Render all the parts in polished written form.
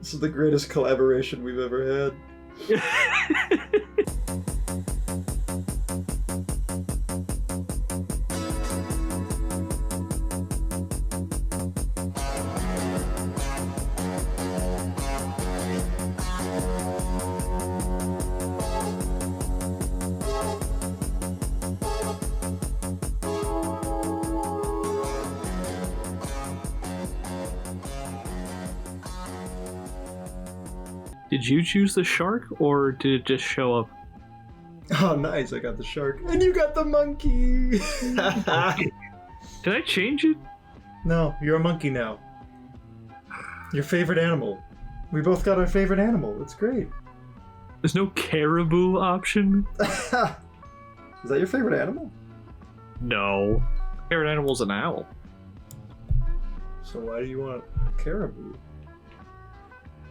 This is the greatest collaboration we've ever had. Did you choose the shark, or did it just show up? Oh, nice. I got the shark. And you got the monkey. Did I change it? No, you're a monkey now. Your favorite animal. We both got our favorite animal. It's great. There's no caribou option? Is that your favorite animal? No. Favorite animal's an owl. So why do you want caribou?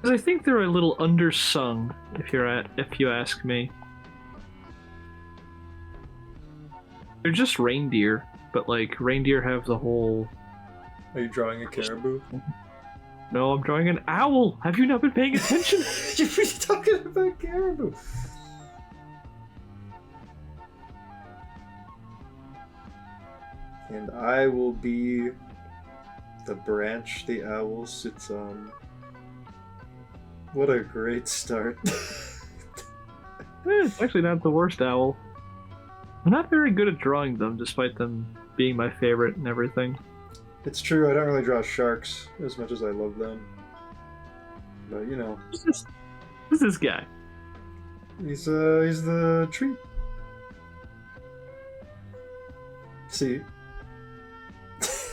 Because I think they're a little undersung, if you ask me. They're just reindeer, but like reindeer have the whole. Are you drawing a caribou? No, I'm drawing an owl. Have you not been paying attention? You're talking about caribou. And I will be the branch the owl sits on. What a great start. It's actually not the worst owl. I'm not very good at drawing them, despite them being my favorite and everything. It's true, I don't really draw sharks as much as I love them. But, you know. Who's this guy? He's the tree. See?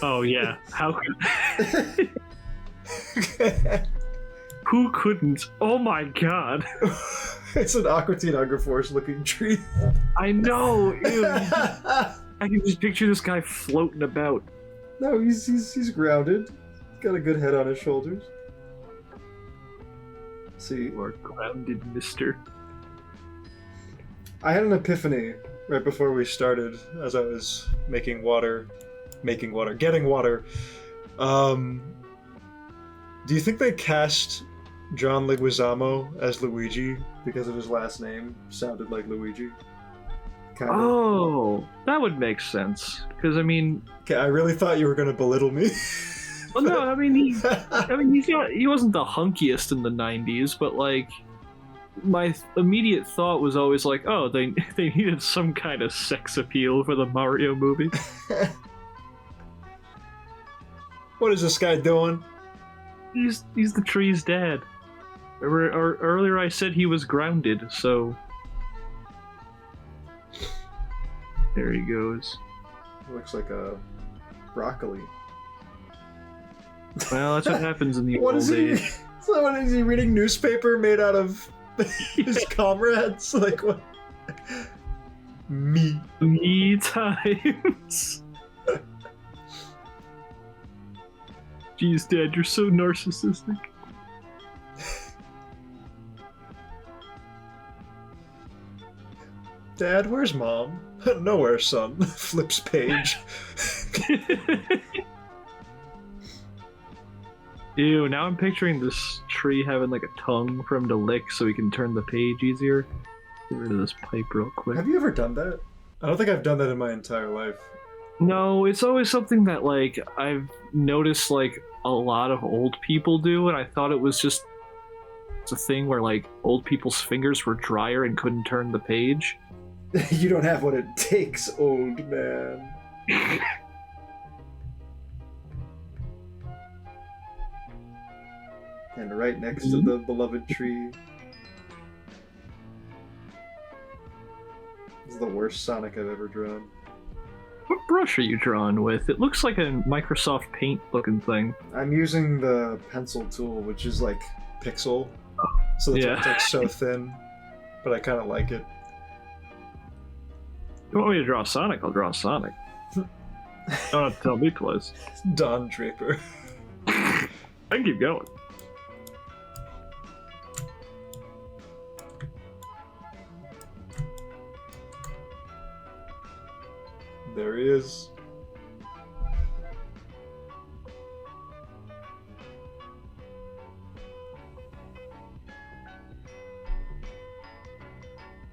Oh, yeah. How could... Who couldn't? Oh my god. It's an Aquatine Force looking tree. I know! Ew. I can just picture this guy floating about. No, he's grounded. He's got a good head on his shoulders. See? You are grounded, mister. I had an epiphany right before we started as I was getting water. Do you think they cast John Leguizamo as Luigi because of his last name sounded like Luigi? Kinda. Oh, that would make sense. Because I mean, okay, I really thought you were gonna belittle me. Well, no, I mean he wasn't the hunkiest in the '90s, but like my immediate thought was always like, oh, they needed some kind of sex appeal for the Mario movie. What is this guy doing? He's the tree's dad. Earlier I said he was grounded, so there he goes. Looks like a broccoli. Well, that's what happens in the What old is he? days. So what is he reading newspaper made out of his comrades? Like what? Me times. Jeez, Dad, you're so narcissistic. Dad, where's Mom? Nowhere, son. Flips page. Ew, now I'm picturing this tree having like a tongue for him to lick so he can turn the page easier. Get rid of this pipe real quick. Have you ever done that? I don't think I've done that in my entire life. No, it's always something that like I've noticed like a lot of old people do, and I thought it was just a thing where like old people's fingers were drier and couldn't turn the page. You don't have what it takes, old man. And right next to the beloved tree is the worst Sonic I've ever drawn. What brush are you drawing with? It looks like a Microsoft Paint looking thing. I'm using the pencil tool, which is like pixel, so the text so thin, but I kind of like it. If you want me to draw Sonic, I'll draw Sonic. Don't have to tell me twice. Don Draper. I can keep going. There he is.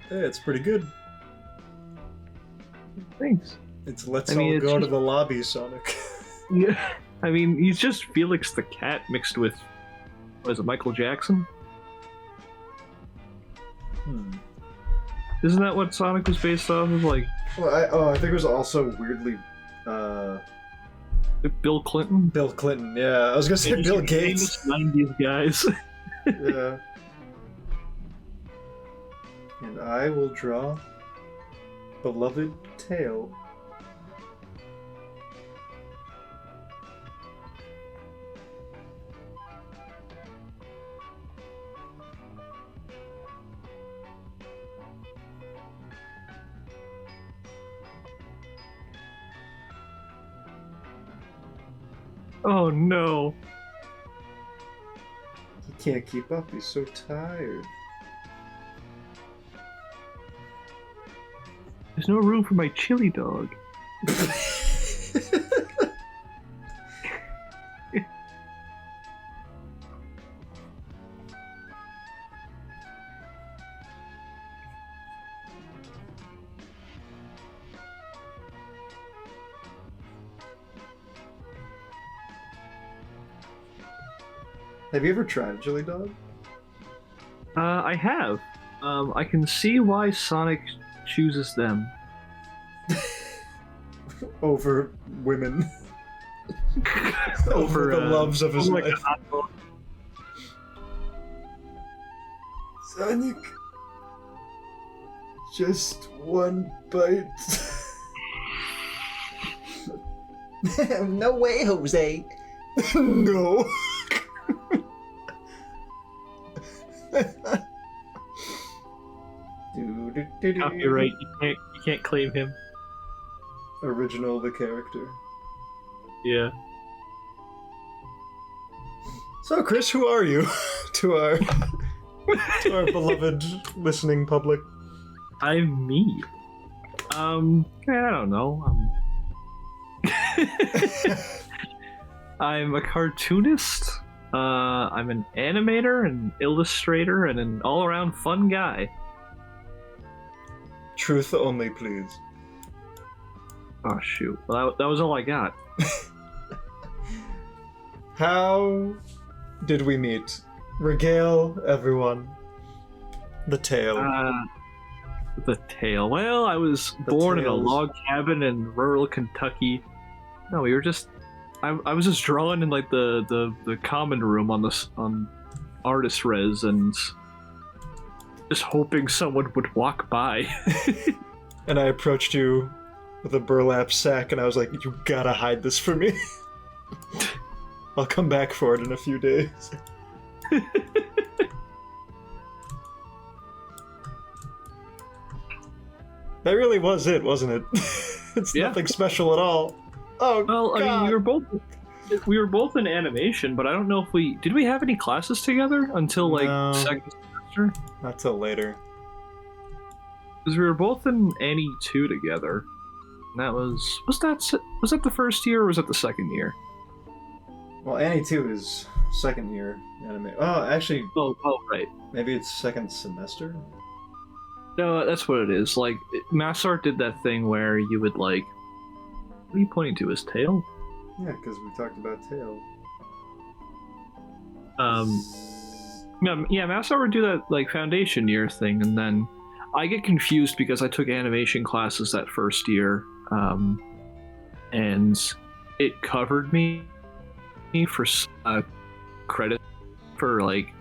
Hey, it's pretty good. Thanks. It's let's I mean, all it's go to just- the lobby, Sonic. Yeah. I mean, he's just Felix the cat mixed with, what is it, Michael Jackson? Isn't that what Sonic was based off of? Like, Well, I think it was also weirdly Bill Clinton? Bill Clinton. Yeah, I was gonna say Bill Gates. Famous 90s guys. Yeah. And I will draw beloved tail. Oh no. He can't keep up, he's so tired. There's no room for my chili dog. Have you ever tried a chili dog? I have. I can see why Sonic chooses them. Over women. Over the loves of his like life. a hot dog. Sonic. Just one bite. No way, Jose. No. Copyright. You can't claim him. Original the character. Yeah. So, Chris, who are you to our beloved listening public? I'm me. I don't know. I'm a cartoonist. I'm an animator, an illustrator, and an all-around fun guy. Truth only, please. Oh shoot! Well, that was all I got. How did we meet? Regale everyone. The tale. The tale. Well, I was born in a tales. log cabin in rural Kentucky. No, we were just. I was just drawing in like the common room on artist res and just hoping someone would walk by. And I approached you with a burlap sack, and I was like, "You gotta hide this from me. I'll come back for it in a few days." That really was it, wasn't it? It's Yeah. nothing special at all. Oh, Well, I God. mean, we were both in animation, but I don't know if we have any classes together until like No. second semester, Not till later. because we were both in Annie 2 together. And that was that the first year or was that the second year? Well, Annie 2 is second year anime. Oh, actually, Oh, right. maybe it's second semester? No, that's what it is. Like Massart did that thing where you would like. What are you pointing to? His tail? Yeah, because we talked about tail. Yeah, Massart would do that like foundation year thing, and then I get confused because I took animation classes that first year, and it covered me for credit for like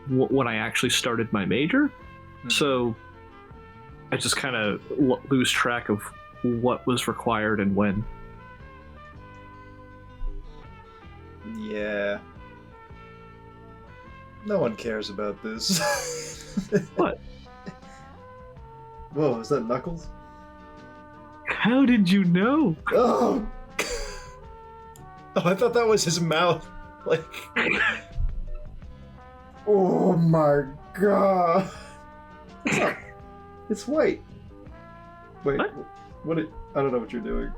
when I actually started my major. So I just kind of lose track of what was required and when. Yeah. No one cares about this. What? Whoa, is that Knuckles? How did you know? Oh! Oh, I thought that was his mouth. Like. Oh my god! It's white. Wait, What? What? I don't know what you're doing.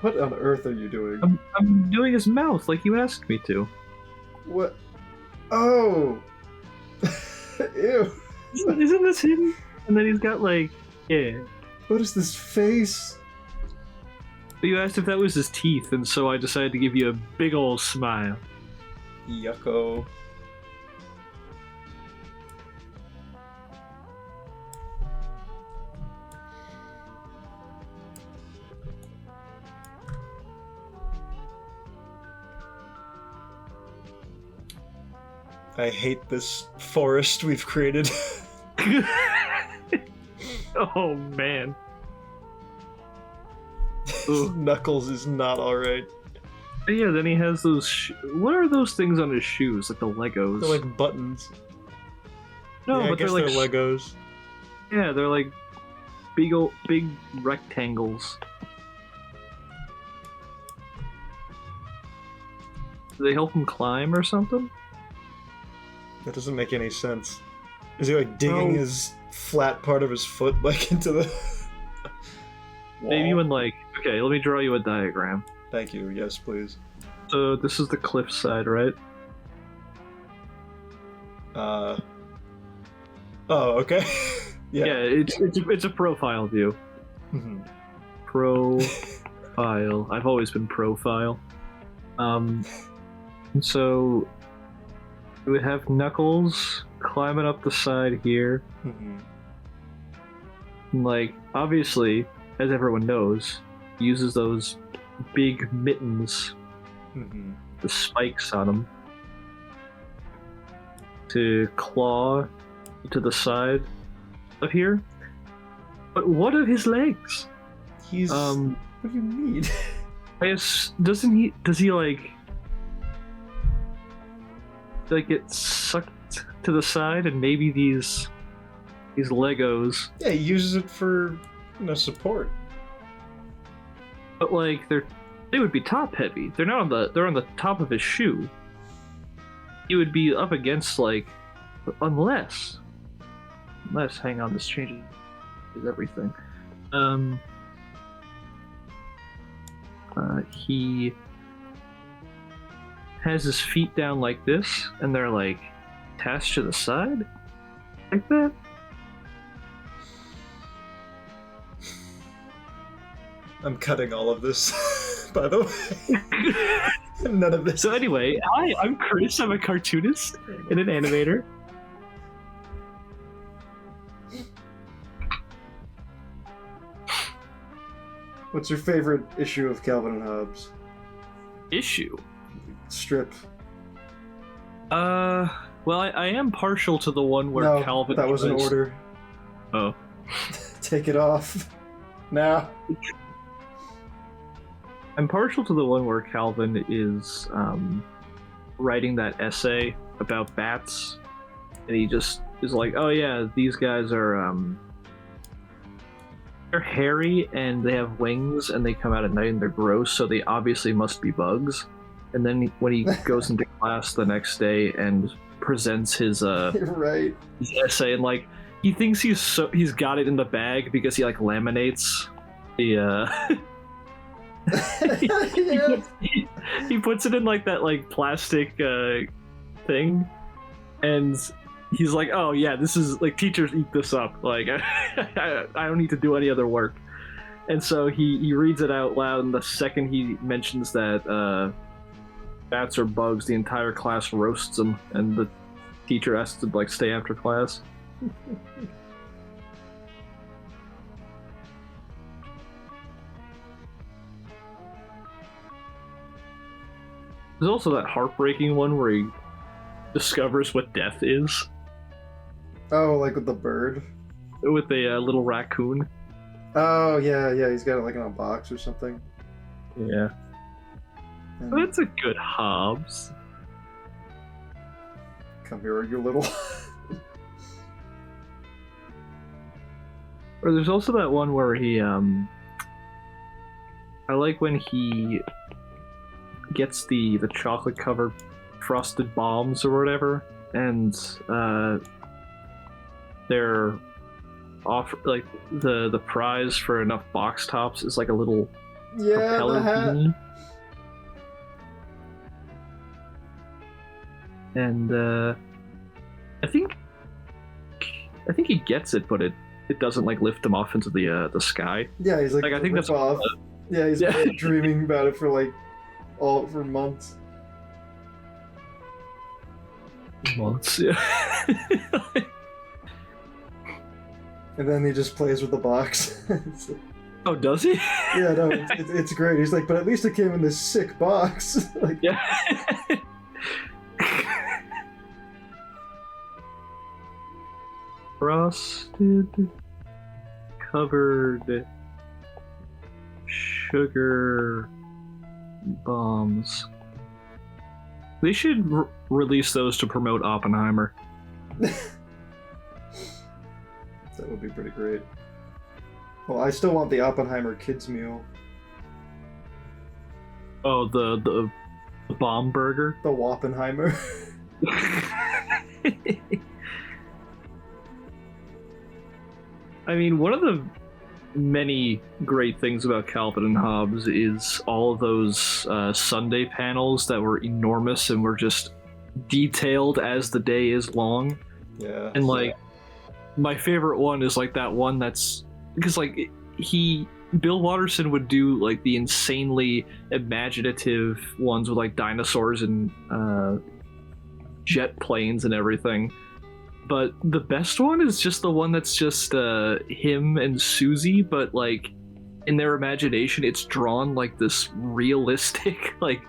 What on earth are you doing? I'm doing his mouth like you asked me to. What? Oh! Ew. Isn't this him? And then he's got like, yeah. What is this face? But you asked if that was his teeth, and so I decided to give you a big ol' smile. Yucko. I hate this forest we've created. Oh man. Knuckles is not alright. Yeah, then he has those. What are those things on his shoes? Like the Legos? They're like buttons. No, yeah, but I guess they're like Legos. Yeah, they're like big rectangles. Do they help him climb or something? That doesn't make any sense. Is he like digging his flat part of his foot like into the wall? Maybe when like, okay, let me draw you a diagram. Thank you. Yes, please. So this is the cliff side, right? Oh, okay. Yeah, it's a profile view. Mm-hmm. Profile. I've always been profile. And so we would have Knuckles climbing up the side here. Mm-hmm. And like, obviously, as everyone knows, he uses those big mittens, Mm-hmm. the spikes on them, to claw to the side of here. But what of his legs? He's. What do you mean? I guess does he like get sucked to the side, and maybe these Legos? Yeah, he uses it for support. But like they would be top heavy. They're on the top of his shoe. He would be up against like unless hang on, this changes everything. He has his feet down like this, and they're like attached to the side, like that. I'm cutting all of this, by the way. None of this. So anyway, hi, I'm Chris. I'm a cartoonist and an animator. What's your favorite issue of Calvin and Hobbes? Issue? Strip. Well, I am partial to the one where No, Calvin. that was an order. Oh. Take it off. Now. I'm partial to the one where Calvin is writing that essay about bats, and he just is like, "Oh yeah, these guys are they're hairy and they have wings and they come out at night and they're gross, so they obviously must be bugs." And then when he goes into class the next day and presents his right. his essay, and like he thinks he's got it in the bag because he like laminates the he puts it in like that like plastic thing, and he's like, "Oh yeah, this is like teachers eat this up. Like I don't need to do any other work." And so he reads it out loud, and the second he mentions that bats are bugs, the entire class roasts him, and the teacher has to like stay after class. There's also that heartbreaking one where he discovers what death is. Oh, like with the bird? With a little raccoon. Oh, yeah, he's got it like in a box or something. Yeah. And That's a good Hobbes. come here, you little... Or there's also that one where he, I like when he gets the chocolate-covered frosted bombs or whatever, and they're off, like, the prize for enough box tops is like a little propeller beanie. And I think he gets it, but it doesn't like lift him off into the sky. Yeah, he's like I think that's off. Yeah, he's been dreaming about it for like for months. Months, yeah. And then he just plays with the box. Oh, does he? Yeah, no, it's great. He's like, but at least it came in this sick box. Like, yeah. Frosted, covered, sugar bombs. They should release those to promote Oppenheimer. That would be pretty great. Well, I still want the Oppenheimer kids meal. Oh, the bomb burger? The Woppenheimer. I mean, one of the many great things about Calvin and Hobbes is all of those Sunday panels that were enormous and were just detailed as the day is long. Yeah. And like, my favorite one is like that one that's because like Bill Watterson would do like the insanely imaginative ones with like dinosaurs and jet planes and everything. But the best one is just the one that's just him and Susie, but like in their imagination, it's drawn like this realistic like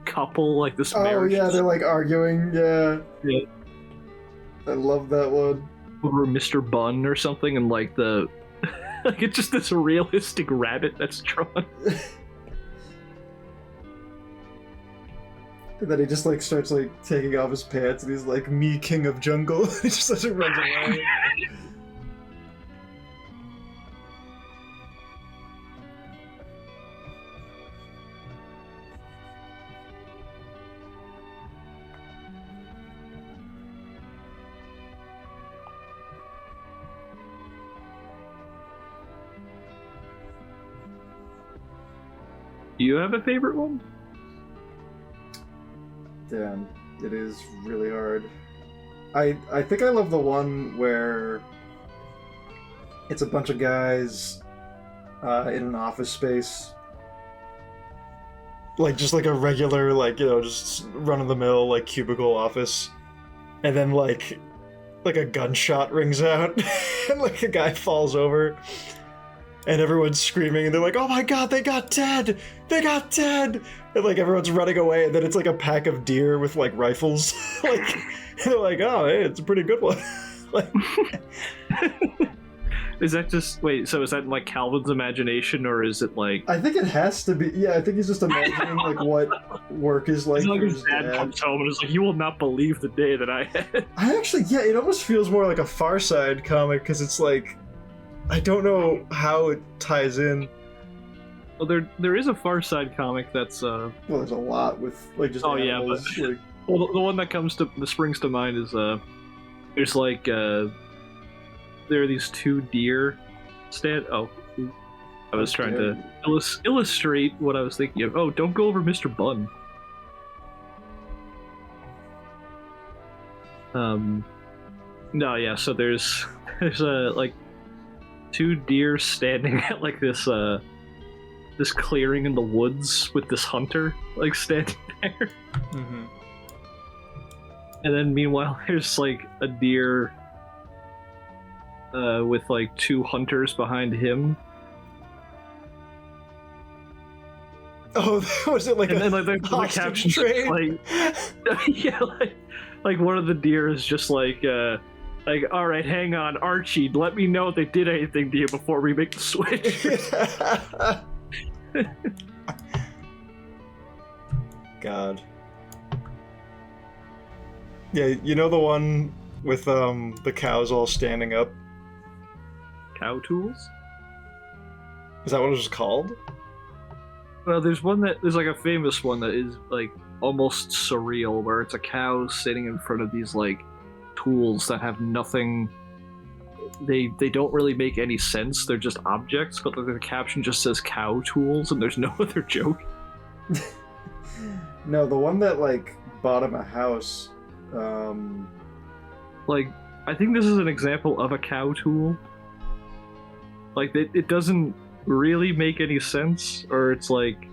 couple, like this marriage. Oh yeah, they're like arguing. Yeah. Yeah. I love that one. Over Mr. Bun or something, and like the like it's just this realistic rabbit that's drawn. And then he just like starts like taking off his pants, and he's like, "Me, king of jungle." He just like runs away. Do you have a favorite one? Damn, it is really hard. I think I love the one where it's a bunch of guys in an office space. Like, just like a regular, like, you know, just run-of-the-mill, like, cubicle office. And then, like a gunshot rings out, and, like, a guy falls over. And everyone's screaming, and they're like, "Oh my god, they got Ted! They got Ted!" And like everyone's running away, and then it's like a pack of deer with like rifles. Like, and they're like, "Oh, hey, it's a pretty good one." Like, is that just so is that like Calvin's imagination, or is it like I think it has to be. Yeah, I think he's just imagining like what work is like. it's like for his dad comes home and is like, "You will not believe the day that I had." I actually, yeah, it almost feels more like a Far Side comic because it's like, I don't know how it ties in. Well, there is a Far Side comic that's Well, there's a lot with like just animals. Yeah, but like... well, the one that springs to mind is there's like there are these two deer I was trying to illustrate what I was thinking of. Oh, don't go over Mr. Bun. No, yeah. So there's like two deer standing at like this clearing in the woods with this hunter like standing there. Mm-hmm. And then meanwhile there's like a deer with like two hunters behind him. Oh, was it like and a then like the caption train? Like yeah, like one of the deer is just like all right, hang on, Archie, let me know if they did anything to you before we make the switch. God. Yeah, you know the one with the cows all standing up? Cow tools? Is that what it was called? Well, there's like a famous one that is like almost surreal, where it's a cow sitting in front of these like tools that have nothing. They don't really make any sense. They're just objects, but the caption just says "cow tools" and there's no other joke. No, the one that like bought him a house. like, I think this is an example of a cow tool. Like, it doesn't really make any sense, or it's like...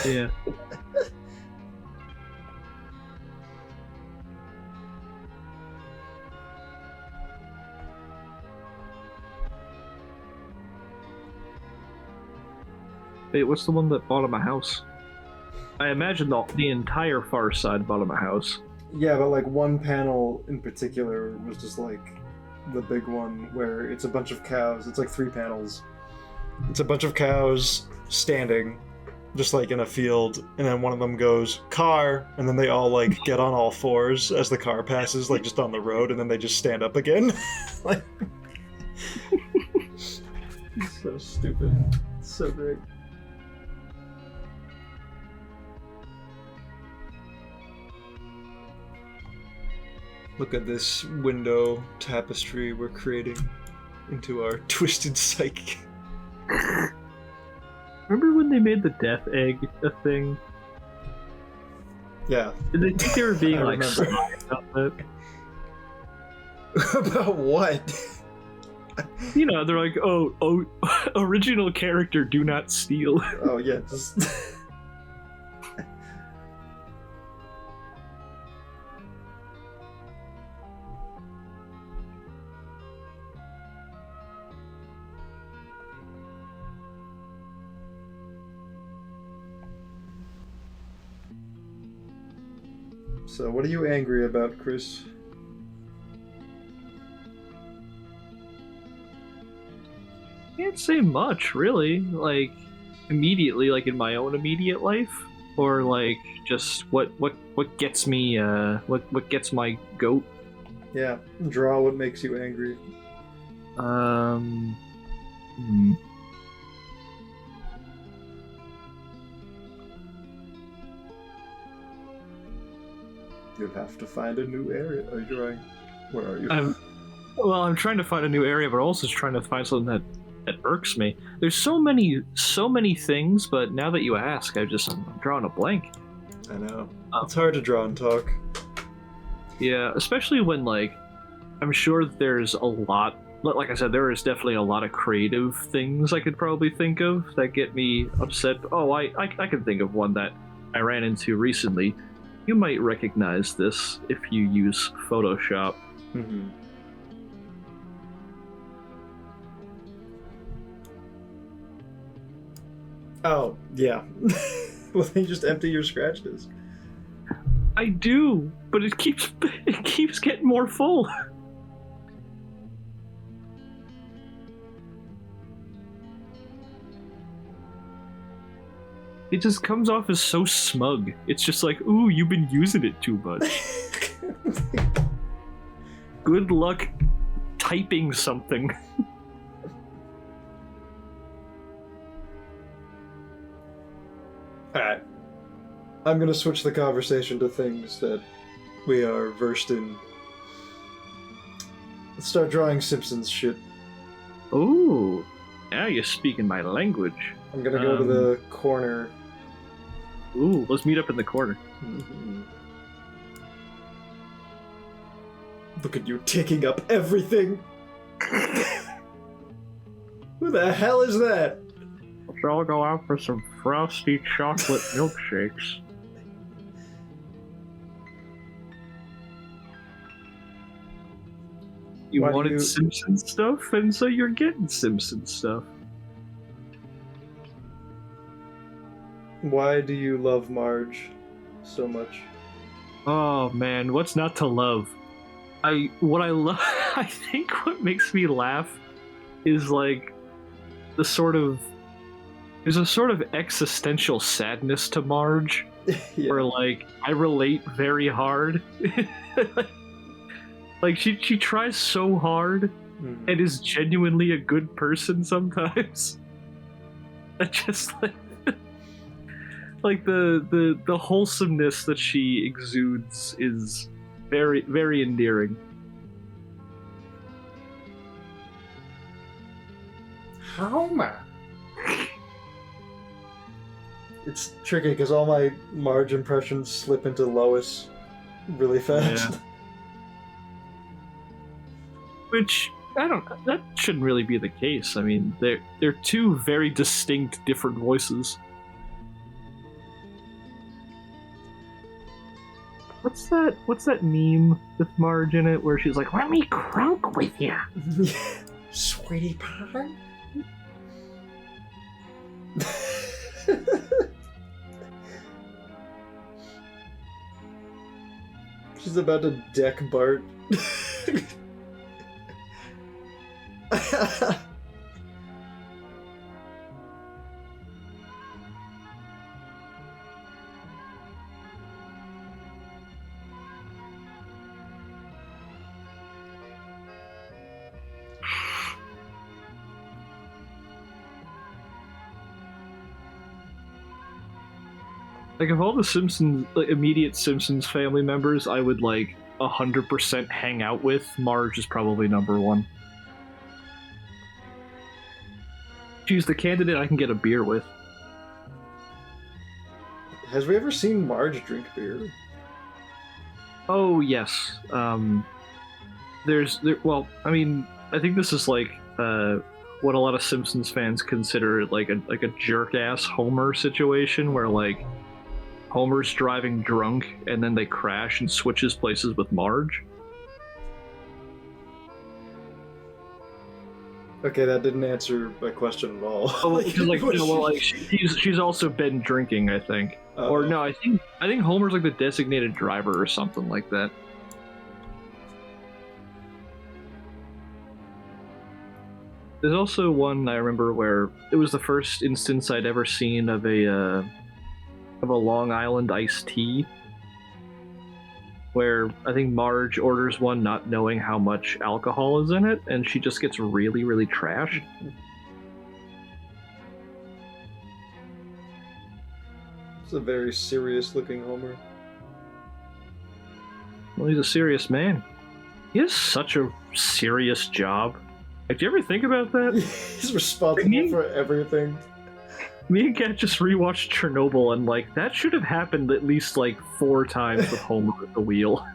Yeah. Wait, what's the one that bought him a house? I imagine the entire far side bought him a house. Yeah, but like one panel in particular was just like the big one where it's a bunch of cows. It's like 3 panels. It's a bunch of cows standing just like in a field, and then one of them goes, car, and then they all like get on all fours as the car passes, like just on the road, and then they just stand up again. Like, it's so stupid. It's so great. Look at this window tapestry we're creating into our twisted psyche. Remember when they made the death egg a thing? Yeah. Did they think they were being I like remember. sly about that? About what? You know, they're like, oh, original character, do not steal. Oh yeah, just So, what are you angry about, Chris? Can't say much, really. Like, immediately, like in my own immediate life, or like just what gets me, what gets my goat. Yeah, draw what makes you angry. You'd have to find a new area. Are you drawing? Where are you? I'm trying to find a new area, but also trying to find something that irks me. There's so many things, but now that you ask, I'm drawing a blank. I know. It's hard to draw and talk. Yeah, especially when, like, I'm sure there's a lot, like I said, there is definitely a lot of creative things I could probably think of that get me upset. Oh, I can think of one that I ran into recently. You might recognize this if you use Photoshop. Mm-hmm. Oh, yeah. Well, then you just empty your scratch disk. I do, but it keeps getting more full. It just comes off as so smug. It's just like, ooh, you've been using it too much. Good luck typing something. Alright. I'm gonna switch the conversation to things that we are versed in. Let's start drawing Simpsons shit. Ooh, now you're speaking my language. I'm gonna go to the corner. Ooh, let's meet up in the corner. Mm-hmm. Look at you taking up everything! Who the hell is that? Let's all go out for some frosty chocolate milkshakes. You Why do wanted you- Simpsons stuff, and so you're getting Simpsons stuff. Why do you love Marge so much? Oh man, what's not to love? I think what makes me laugh is like there's a sort of existential sadness to Marge, Yeah. where like I relate very hard. Like she tries so hard Mhm. and is genuinely a good person sometimes. I just like the wholesomeness that she exudes is very, very endearing. Homer. It's tricky because all my Marge impressions slip into Lois really fast. Yeah. Which, I don't, that shouldn't really be the case. I mean, they're two very distinct, different voices. What's that meme with Marge in it where she's like, "Let me crunk with ya." Sweetie pie? She's about to deck Bart. Like, of all the Simpsons, like, immediate Simpsons family members, I would, like, 100% hang out with, Marge is probably number one. She's the candidate I can get a beer with. Has we ever seen Marge drink beer? Oh, yes. Well, I mean, I think this is, like, what a lot of Simpsons fans consider, like a jerk-ass Homer situation, where, like, Homer's driving drunk, and then they crash and switches places with Marge. Okay, that didn't answer my question at all. Oh, she's also been drinking, I think. Or no, I think Homer's like the designated driver or something like that. There's also one I remember where it was the first instance I'd ever seen of a Long Island iced tea, where I think Marge orders one not knowing how much alcohol is in it, and she just gets really, really trashed. It's a very serious-looking Homer. Well, he's a serious man. He has such a serious job. Like, do you ever think about that? He's responsible for everything. Me and Kat just rewatched Chernobyl, and, like, that should have happened at least, like, 4 times with Homer at the wheel.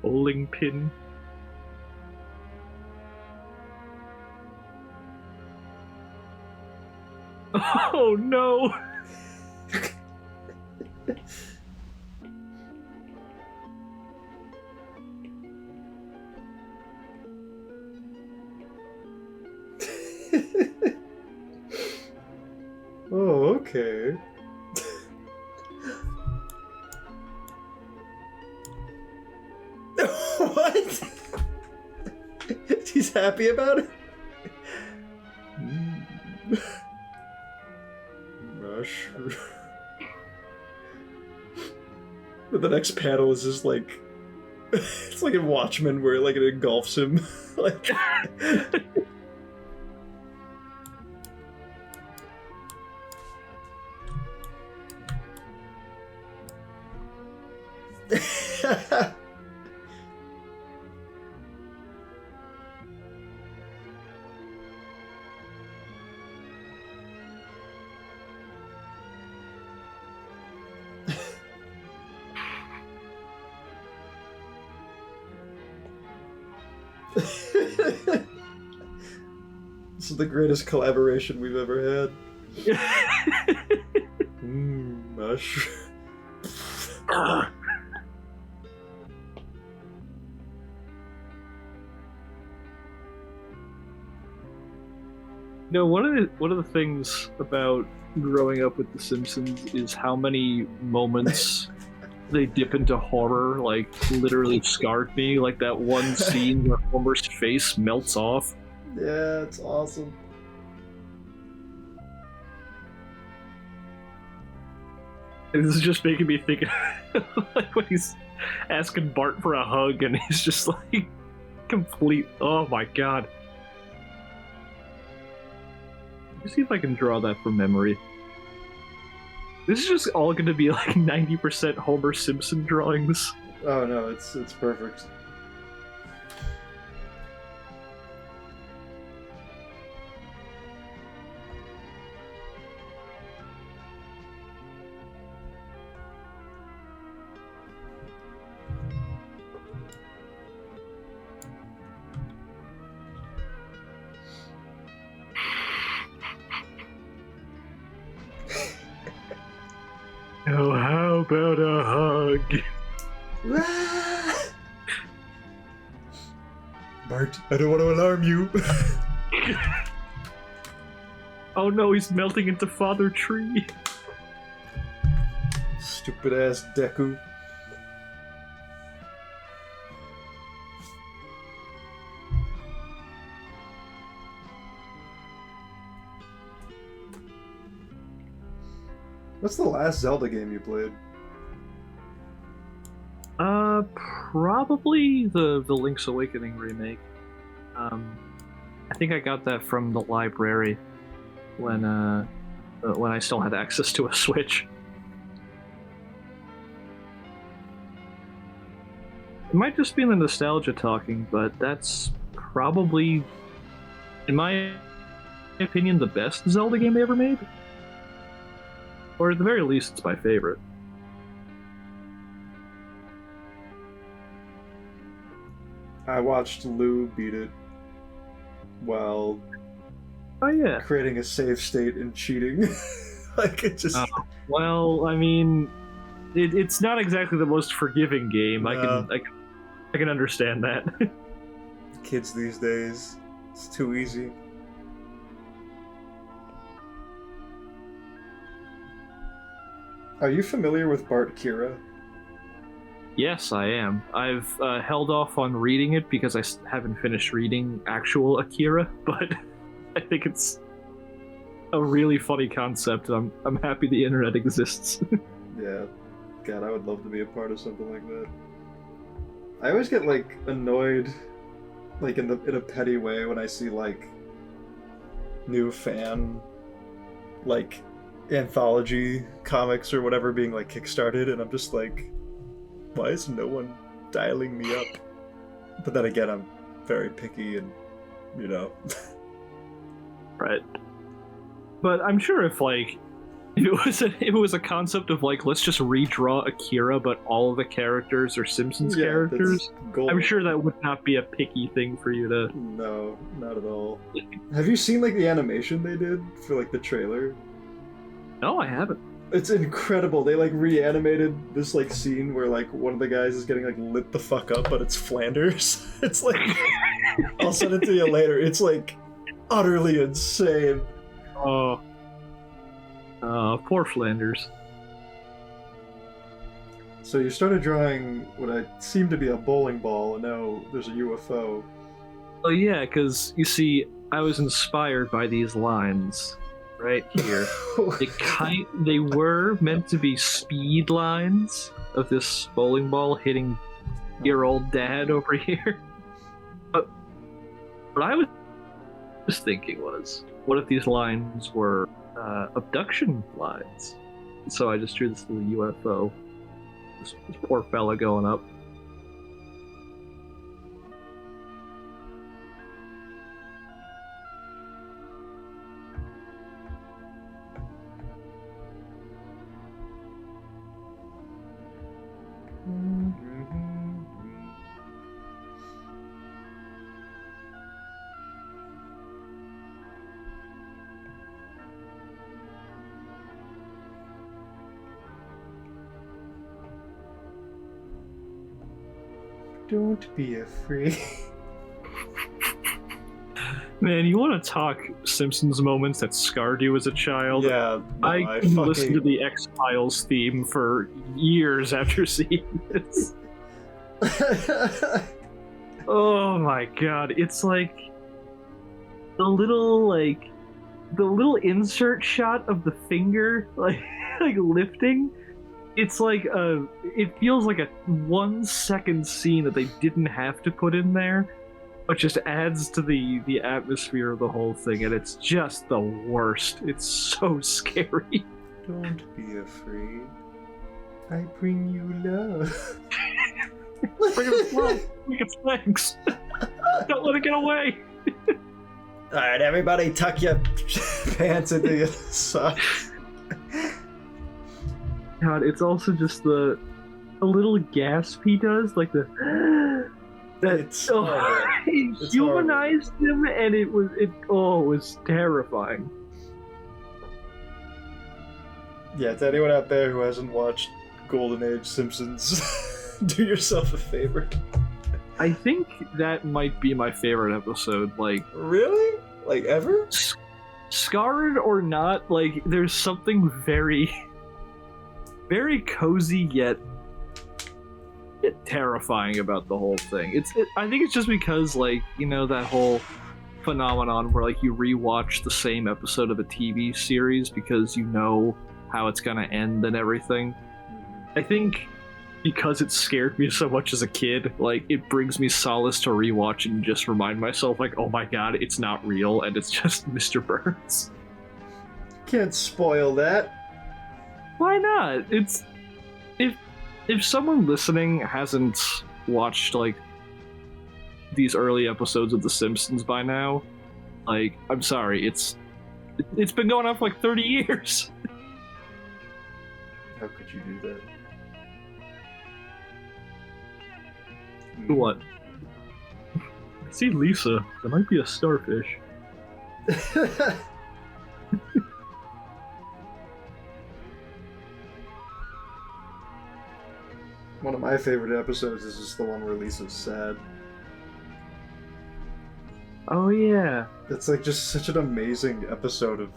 Bowling pin. Oh no! Oh, okay. What? He's happy about it? Mushroom. But the next panel is just like... It's like in Watchmen where like it engulfs him. Like... This is the greatest collaboration we've ever had. Mushroom. No, one of the things about growing up with The Simpsons is how many moments they dip into horror, like, literally scarred me. Like that one scene where Homer's face melts off. Yeah, it's awesome. And this is just making me think like when he's asking Bart for a hug and he's just like complete. Oh my god. Let me see if I can draw that from memory. This is just all going to be like 90% Homer Simpson drawings. Oh no, it's perfect. Oh, how about a hug? Bart, I don't want to alarm you. Oh no, he's melting into Father Tree. Stupid ass Deku. What's the last Zelda game you played? Probably the Link's Awakening remake. I think I got that from the library when I still had access to a Switch. It might just be the nostalgia talking, but that's probably, in my opinion, the best Zelda game they ever made. Or at the very least, it's my favorite. I watched Lou beat it while creating a save state and cheating. Like, it just... well, I mean, it's not exactly the most forgiving game. I can understand that. Kids these days, it's too easy. Are you familiar with Bart Kira? Yes, I am. I've held off on reading it because I haven't finished reading actual Akira, but I think it's a really funny concept, and I'm happy the internet exists. Yeah. God, I would love to be a part of something like that. I always get, like, annoyed, like, in a petty way when I see, like, new fan, like, anthology comics or whatever being, like, kickstarted, and I'm just like, why is no one dialing me up? But then again, I'm very picky and, you know. Right. But I'm sure if, like, if it was a concept of, like, let's just redraw Akira, but all of the characters are Simpsons characters, I'm sure that would not be a picky thing for you to... No, not at all. Have you seen, like, the animation they did for, like, the trailer? No, I haven't. It's incredible. They, like, reanimated this, like, scene where, like, one of the guys is getting, like, lit the fuck up, but it's Flanders. It's like... I'll send it to you later. It's, like, utterly insane. Oh. Poor Flanders. So you started drawing what I seemed to be a bowling ball, and now there's a UFO. Oh yeah, because, you see, I was inspired by these lines right here. They were meant to be speed lines of this bowling ball hitting your old dad over here. But what I was thinking was, what if these lines were abduction lines? So I just drew this little UFO. This poor fella going up. Don't be afraid. Man, you want to talk Simpsons moments that scarred you as a child? Yeah, no, I can listen to the X-Files theme for years after seeing this. Oh my god, it's like the little insert shot of the finger like lifting. It's like it feels like a 1 second scene that they didn't have to put in there, but just adds to the atmosphere of the whole thing, and it's just the worst. It's so scary. Don't be afraid. I bring you love. Bring it along. Bring its legs. Don't let it get away. Alright, everybody tuck your pants into your socks. God, it's also just the little gasp he does, like the that It's oh, horrible. it It's humanized him, and it was terrifying. Yeah, to anyone out there who hasn't watched Golden Age Simpsons, do yourself a favor. I think that might be my favorite episode. Like, Really? Like, ever? scarred or not, like there's something very, very cozy yet terrifying about the whole thing. I think it's just because, like, you know, that whole phenomenon where like you rewatch the same episode of a TV series because you know how it's gonna end and everything. I think because it scared me so much as a kid, like, it brings me solace to rewatch and just remind myself, like, oh my god, it's not real and it's just Mr. Burns. Can't spoil that. Why not? It's if someone listening hasn't watched like these early episodes of The Simpsons by now, like, I'm sorry, it's been going on for like 30 years. How could you do that? What? I see Lisa. There might be a starfish. One of my favorite episodes is just the one where Lisa's sad. Oh yeah. It's like just such an amazing episode of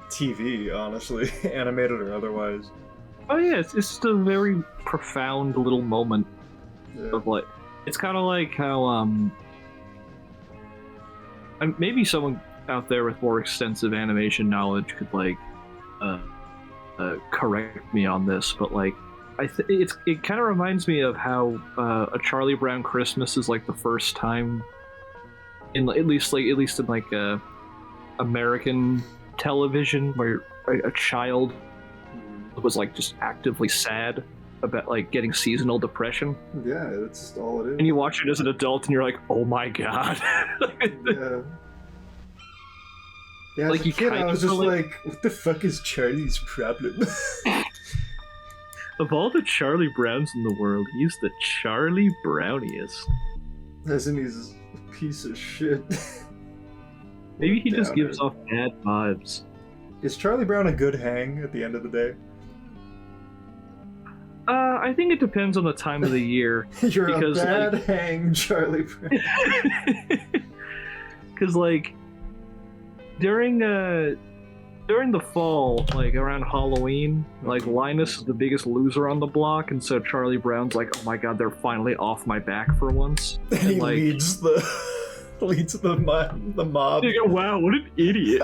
TV, honestly, animated or otherwise. Oh yeah, it's just a very profound little moment Yeah. of like, it's kind of like how and maybe someone out there with more extensive animation knowledge could like correct me on this, but like it kind of reminds me of how a Charlie Brown Christmas is like the first time in at least in American television where a child was like just actively sad about like getting seasonal depression. Yeah, that's all it is. And you watch it as an adult and you're like, oh my god. Yeah. Yeah, Like, as a you kid, I kind was of just feel like, what the fuck is Charlie's problem? Of all the Charlie Browns in the world, he's the Charlie Browniest. As in he's a piece of shit. Maybe he just Downer. gives off bad vibes. Is Charlie Brown a good hang at the end of the day? I think it depends on the time of the year. You're Because, a bad like- hang, Charlie Brown. Because, like, during the fall, like around Halloween, like Linus is the biggest loser on the block, and so Charlie Brown's like, oh my god, they're finally off my back for once. And he like, leads the mob. you go, wow, what an idiot.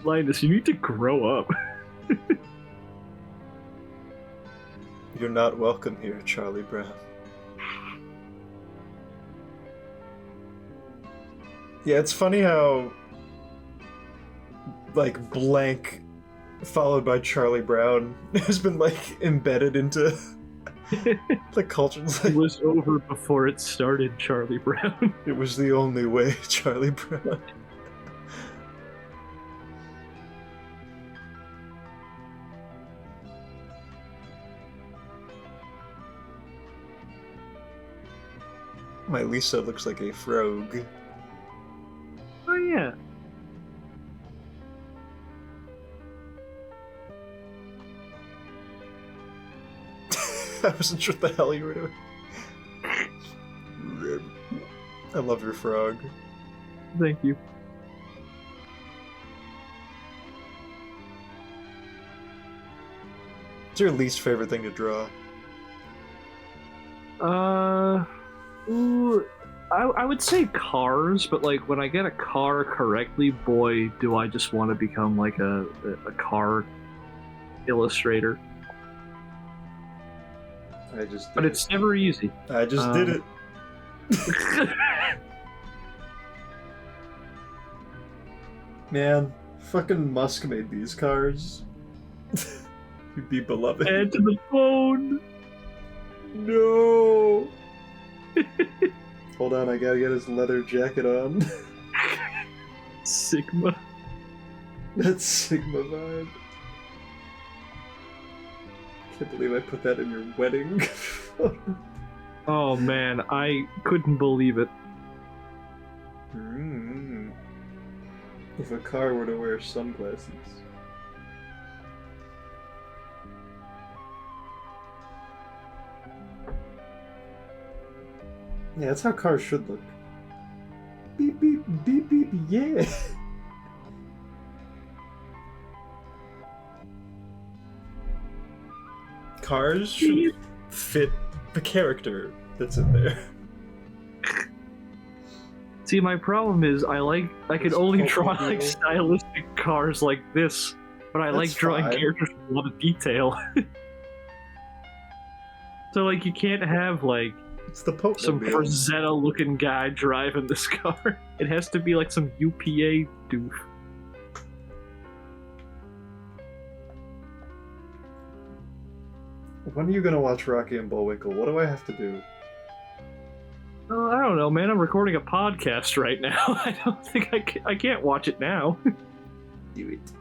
Linus, you need to grow up. You're not welcome here, Charlie Brown. Yeah, it's funny how, like, blank followed by Charlie Brown has been, like, embedded into the culture. It's It like, was over before it started, Charlie Brown. it was the only way, Charlie Brown. My Lisa looks like a frog. Oh yeah. I wasn't sure what the hell you were doing. I love your frog. Thank you. What's your least favorite thing to draw? I would say cars, but like when I get a car correctly, boy, do I just want to become like a car illustrator. But it's never easy. I just did it. Man, fucking Musk made these cars. You'd be beloved. Add to the phone. No. Hold on, I gotta get his leather jacket on. Sigma. That's Sigma vibe. Can't believe I put that in your wedding. Oh man, I couldn't believe it. If a car were to wear sunglasses. Yeah, that's how cars should look. Beep beep beep beep, yeah. Cars should fit the character that's in there. See, my problem is I can only draw Popeye. like stylistic cars like this, but I like That's drawing fine. characters with a lot of detail. So like you can't have like It's the Pope. some Frazetta looking guy driving this car. It has to be like some UPA doof. When are you gonna watch Rocky and Bullwinkle? What do I have to do? I don't know, man. I'm recording a podcast right now. I don't think I can't watch it now. Do it.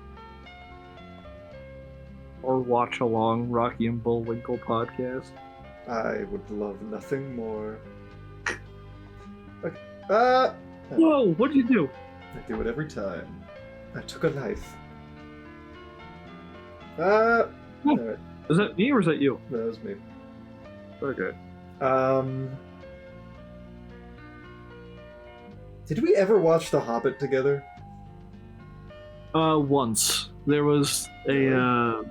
Or watch along Rocky and Bullwinkle podcast. I would love nothing more. Okay. Ah! Whoa! What'd you do? I do it every time. I took a knife. Ah! Oh. Alright, Is that me or is that you? that was me. Okay. Did we ever watch The Hobbit together? Once. There was a,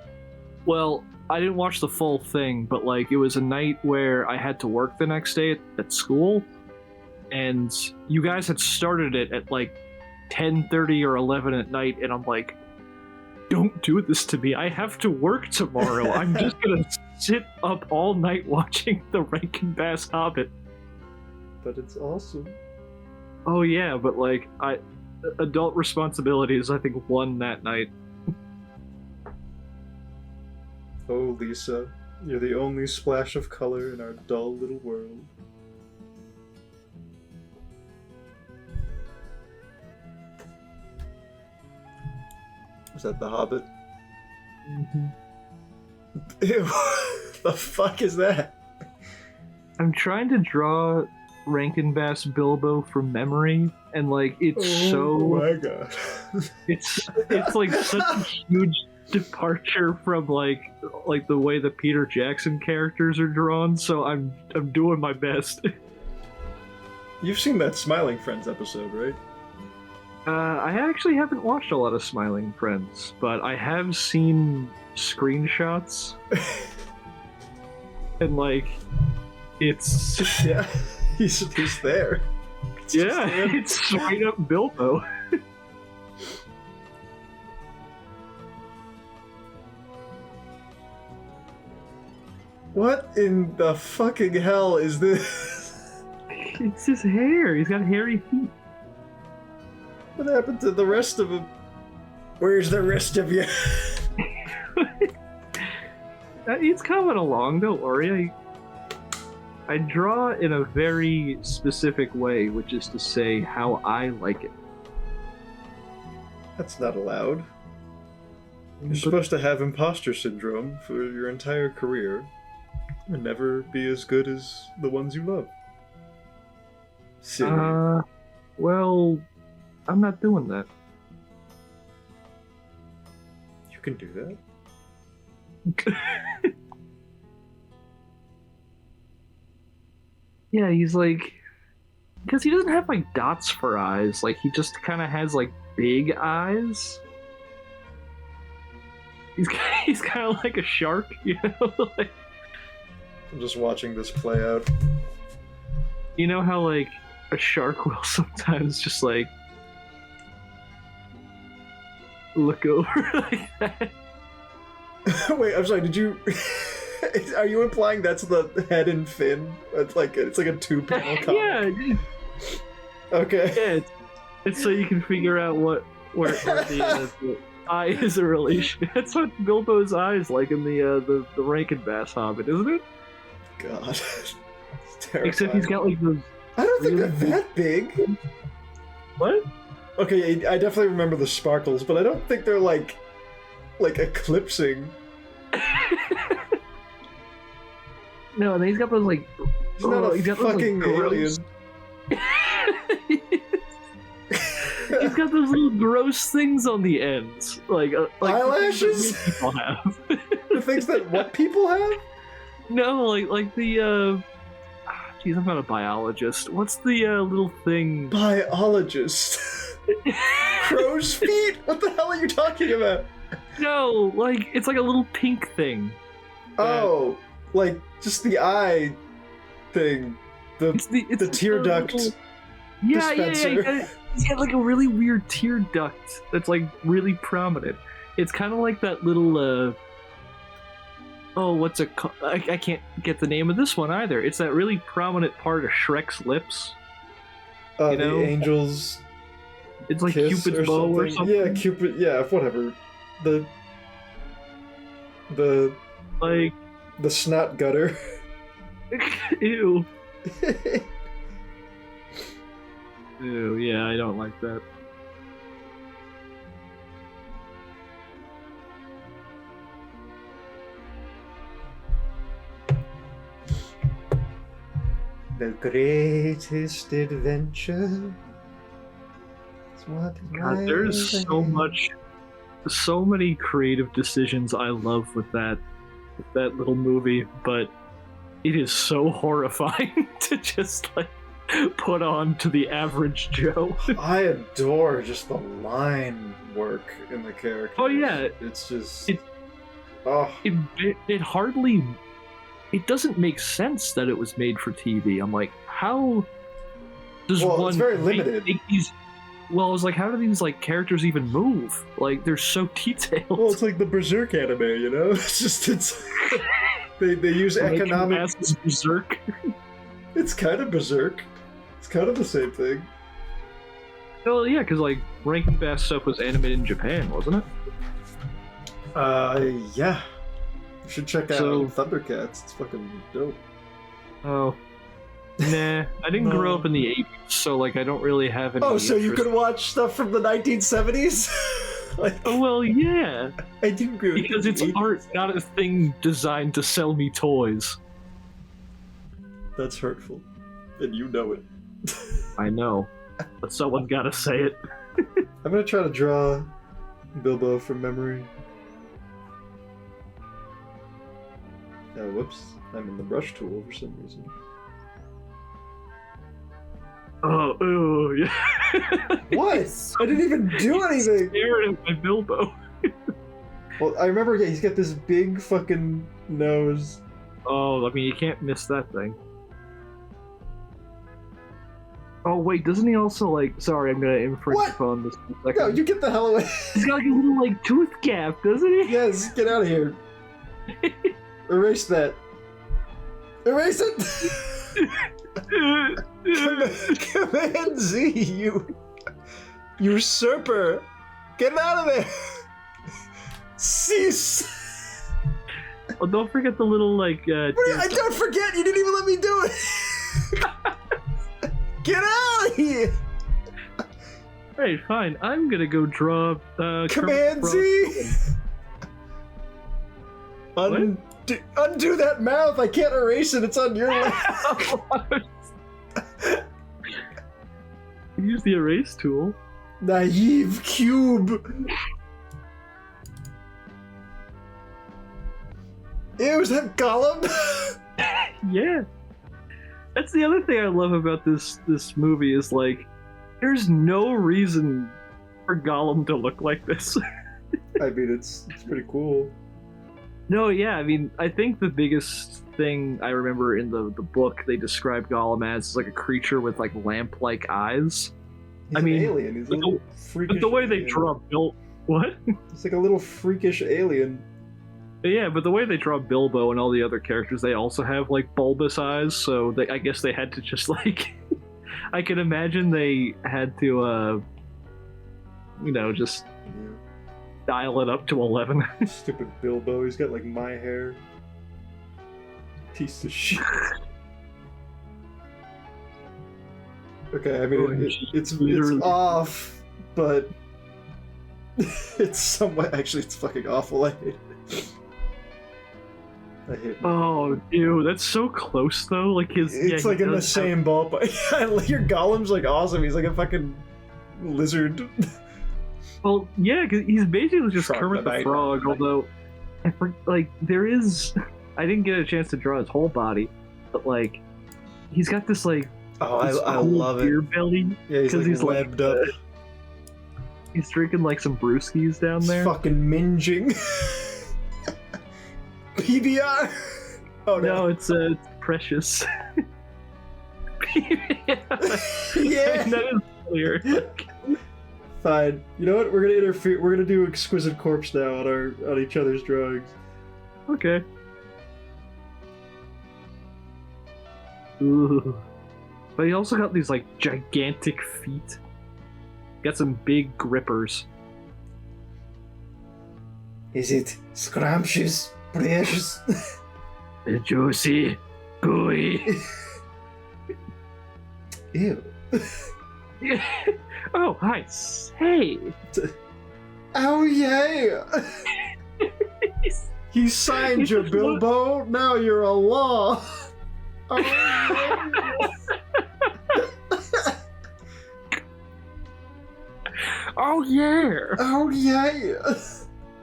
well, I didn't watch the full thing, but, like, it was a night where I had to work the next day at school, and you guys had started it at, like, 10:30 or 11 at night, and I'm like, don't do this to me. I have to work tomorrow. I'm just gonna sit up all night watching the Rankin Bass Hobbit. But it's awesome. Oh yeah, but like adult responsibilities I think won that night. Oh, Lisa, you're the only splash of color in our dull little world. Was that The Hobbit? Mm-hmm. Ew, the fuck is that? I'm trying to draw Rankin Bass Bilbo from memory, and like it's Oh my god. it's like such a huge departure from like the way the Peter Jackson characters are drawn. So I'm doing my best. You've seen that Smiling Friends episode, right? I actually haven't watched a lot of Smiling Friends, but I have seen screenshots, and like it's Yeah, he's there. It's just yeah, him. it's straight up Bilbo. What in the fucking hell is this? It's his hair. He's got hairy feet. What happened to the rest of him? Where's the rest of you? He's coming along. Don't worry. I draw in a very specific way, which is to say how I like it. That's not allowed. You're supposed to have imposter syndrome for your entire career and never be as good as the ones you love. Silly. Well, I'm not doing that. You can do that. Yeah, he's like because he doesn't have like dots for eyes. Like he just kind of has like big eyes. He's kind of like a shark, you know. Like, I'm just watching this play out. you know how like a shark will sometimes just like look over like that. Wait, I'm sorry. Did you? Are you implying that's the head and fin? It's like a 2-panel comic. Yeah. Okay. Yeah. It's so you can figure out where the eye is a relation. That's what Bilbo's eye is like in the Rankin Bass Hobbit, isn't it? God. It's terrifying. Except he's got like those. I don't think really they're that big. What? Okay, I definitely remember the sparkles, but I don't think they're like eclipsing. No, and he's got those like. He's not a fucking alien. He's got those little gross things on the ends, like eyelashes. The people have. The things that what people have? No, like the. Geez, I'm not a biologist. What's the little thing? Biologist. Crow's feet? What the hell are you talking about? No, like it's like a little pink thing. Oh, like just the eye thing. It's the tear duct. Little... Yeah, dispenser. yeah. He's got like a really weird tear duct that's like really prominent. It's kind of like that little. Oh, what's it called? I can't get the name of this one either. It's that really prominent part of Shrek's lips. You know? The angels. It's like Cupid's bow or something. Yeah, Cupid. Yeah, whatever. The snot gutter. Ew. Ew, yeah, I don't like that. The greatest adventure. God, there's so many creative decisions I love with that little movie, but it is so horrifying to just like put on to the average Joe. I adore just the line work in the character. Oh yeah, it's just it hardly. It doesn't make sense that it was made for TV. I'm like, how does one? It's very limited. Make these? Well, I was like, how do these like characters even move? Like, they're so detailed. Well, it's like the Berserk anime, you know? They use economic. Berserk. It's kind of Berserk. It's kind of the same thing. Well, yeah, because like Rankin Bass stuff was animated in Japan, wasn't it? Yeah. You should check out Thundercats. It's fucking dope. Oh. Nah, I didn't grow up in the 80s, so like I don't really have any so you interest. could watch stuff from the 1970s? Oh, well, yeah. I didn't grow up because it's art, not a thing designed to sell me toys. That's hurtful. And you know it. I know. But someone's gotta say it. I'm gonna try to draw Bilbo from memory. Whoops. I'm in the brush tool for some reason. Oh, yeah. What? I didn't even do anything! Staring at my Bilbo. Well, I remember, yeah, he's got this big fucking nose. Oh, I mean, you can't miss that thing. Oh, wait, doesn't he also, like... Sorry, I'm gonna infringe upon this for a second. No, you get the hell away. He's got like a little, like, tooth gap, doesn't he? Yes, get out of here. Erase that. Erase it! Command Z, you usurper! Get out of there! Cease! Oh, don't forget the little, like, I don't forget! You didn't even let me do it! Get out of here! Alright, fine. I'm gonna go draw, Command Z! Undo that mouth! I can't erase it, it's on your left! Use the erase tool. Naive cube! Ew, is that Gollum? Yeah. That's the other thing I love about this movie is like, there's no reason for Gollum to look like this. I mean, it's pretty cool. No, yeah, I mean, I think the biggest thing I remember in the book they describe Gollum as is like a creature with like lamp-like eyes. He's an alien. He's a little freakish. But the way they alien. draw Bill, what? It's like a little freakish alien. Yeah, but the way they draw Bilbo and all the other characters, they also have like bulbous eyes. So I guess they had to just like, I can imagine they had to, just dial it up to 11. Stupid Bilbo. He's got like my hair. Piece of shit. Okay, I mean, it's off, but it's somewhat. Actually, it's fucking awful. I hate it. I hate it. Oh, dude, that's so close though. Like it's like in the same ballpark. Your Gollum's like awesome. He's like a fucking lizard. Well, yeah, because he's basically just Frog Kermit the Frog. Although, there is, I didn't get a chance to draw his whole body, but like, he's got this like. Oh, I love it. Beer belly. Yeah, he's webbed up. He's drinking like some brewskis down there. Fucking minging. PBR. Oh no, it's Precious. Yeah, that is clear. Fine. You know what? We're gonna interfere. We're gonna do Exquisite Corpse now on each other's drawings. Okay. Ooh. But he also got these like gigantic feet. Got some big grippers. Is it scrumptious, precious? Juicy, gooey. Ew. Oh, hi. Hey. Oh yeah. He signed you, Bilbo. Now you're a law. Oh, yeah. Oh yeah! Oh yeah!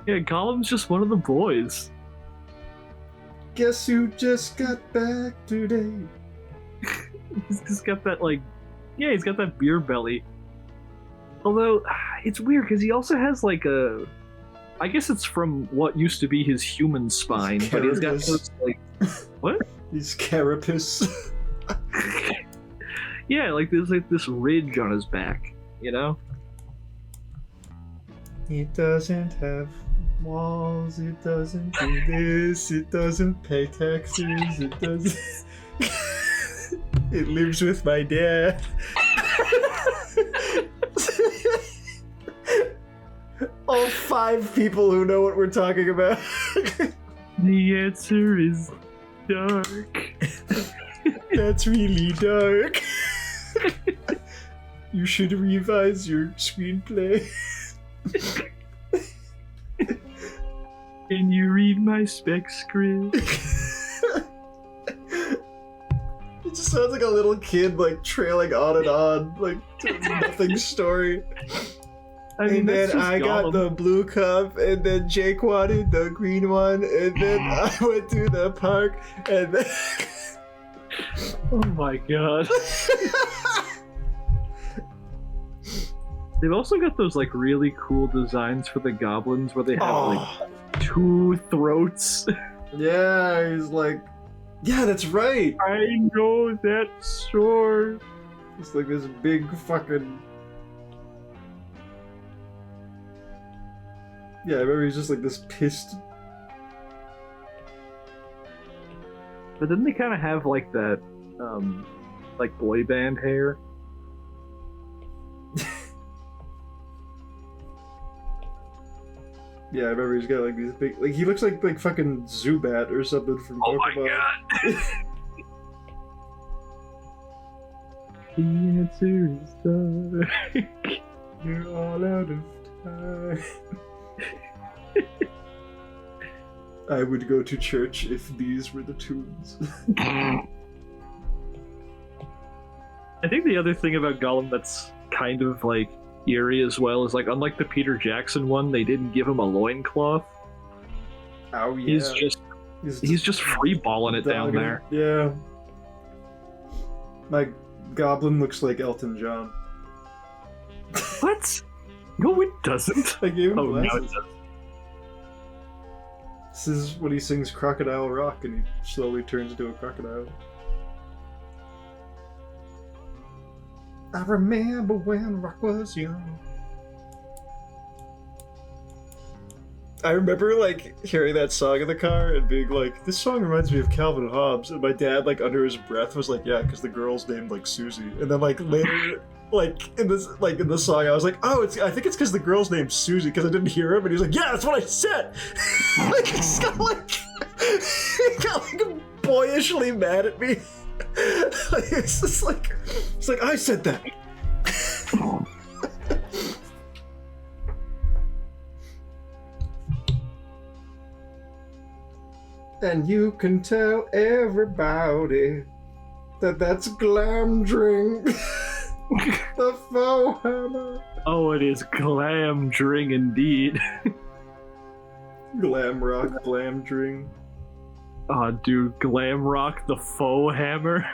Yeah, Gollum's just one of the boys. Guess who just got back today? He's just got that he's got that beer belly. Although, it's weird because he also has like a, I guess it's from what used to be his human spine, but he's got those like, what? He's carapace. Yeah, like there's like this ridge on his back, you know? It doesn't have walls, it doesn't do this, it doesn't pay taxes, it doesn't... It lives with my dad. All 5 people who know what we're talking about. The answer is dark. That's really dark. You should revise your screenplay. Can you read my spec script? It just sounds like a little kid, like, trailing on and on, like, to nothing story. I mean, and then I got Gollum. the blue cup, and then Jake wanted the green one, and then I went to the park, and then... Oh my god. They've also got those like really cool designs for the goblins where they have like 2 throats. Yeah, he's like, yeah, that's right. I know that sword. It's like this big fucking. Yeah, I remember he's just like this pissed. But then they kind of have like that, like boy band hair. Yeah, I remember he's got like these big, like he looks like fucking Zubat or something from Oh Pokemon. my god! The answer is dark. You're all out of time. I would go to church if these were the tunes. I think the other thing about Gollum that's kind of like eerie as well is like, unlike the Peter Jackson one, they didn't give him a loincloth. Oh yeah. He's just free balling it down there. Yeah. My goblin looks like Elton John. What? No, it doesn't. I gave him Oh, no, it glasses. doesn't. This is when he sings Crocodile Rock and he slowly turns into a crocodile. I remember when rock was young. I remember like hearing that song in the car and being like, this song reminds me of Calvin and Hobbes. And my dad, like under his breath, was like, yeah, because the girl's named like Susie. And then like later, like in the song, I was like, oh, I think it's because the girl's named Susie, because I didn't hear him, and he was like, yeah, that's what I said. Like he's got like he got like boyishly mad at me. Like, it's just like it's like I said that. And you can tell everybody that that's Glamdring, the faux hammer. Oh, it is Glamdring indeed. Glam rock, Glamdring. Oh, dude, Glamrock the faux hammer.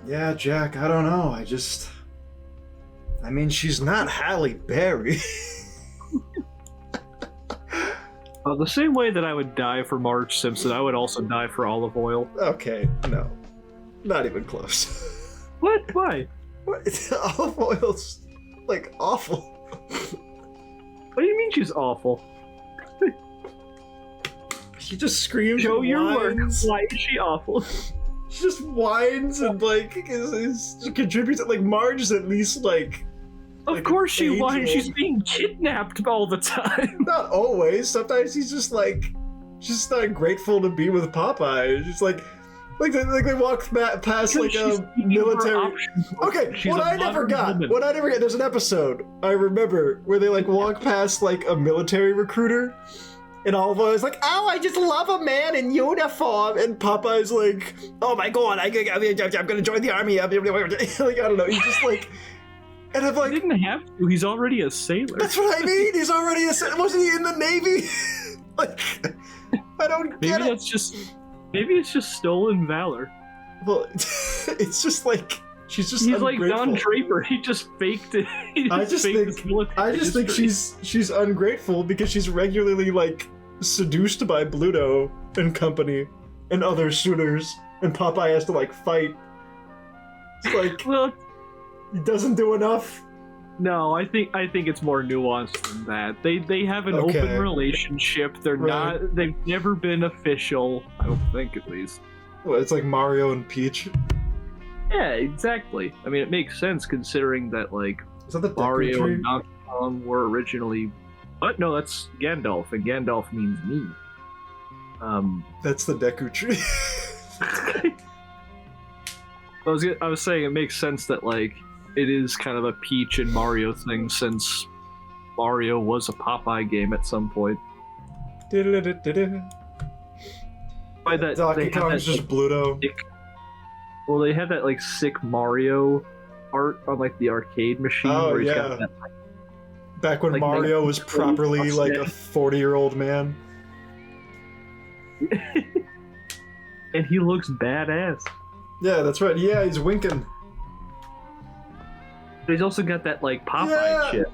Yeah, Jack, I don't know. I mean, she's not Halle Berry. The same way that I would die for Marge Simpson, I would also die for Olive Oyl. Okay, no. Not even close. What? Why? What? Olive Oil's, like, awful. What do you mean she's awful? She just screams Show and your work. whines. Why is she awful? She just whines and, like, contributes. Like, Marge is at least, like... Of like course she angel. why? She's being kidnapped all the time. Not always. Sometimes he's just, like... Just not grateful to be with Popeye. Just, like they walk past, like, a military... Okay, She's what a I never modern got, woman. there's an episode, I remember, where they, like, walk past, like, a military recruiter, and Olive Oyl is like, oh, I just love a man in uniform, and Popeye's like, oh my god, I'm gonna join the army, like, I don't know, he's just like, and I'm He like, didn't have to. He's already a sailor. that's what I mean, he's already wasn't he in the Navy? Like, I don't get Maybe it. Maybe it's just stolen valor. Well, it's just like, she's just He's ungrateful. like Don Draper. He just faked it. I just think she's ungrateful because she's regularly like seduced by Pluto and company and other suitors, and Popeye has to like fight. It's like Well, he doesn't do enough. no, I think it's more nuanced than that. They have an Okay. open relationship. They're Right. not. They've never been official. I don't think, at least. Well, it's like Mario and Peach. Yeah, exactly. I mean, it makes sense considering that like Is that the Deku Mario tree? and Donkey Kong were originally. What? No, that's Gandalf, and Gandalf means me. That's the Deku tree. I was saying it makes sense that like it is kind of a Peach and Mario thing since Mario was a Popeye game at some point. By that, Donkey they had Kong's that, just Bluto. well, they had that like sick Mario art on like the arcade machine Oh, where he's yeah. got that. Back when like, Mario was properly mustache. like a 40-year-old man. And he looks badass. Yeah, that's right. Yeah, he's winking. But he's also got that like Popeye Yeah. shit.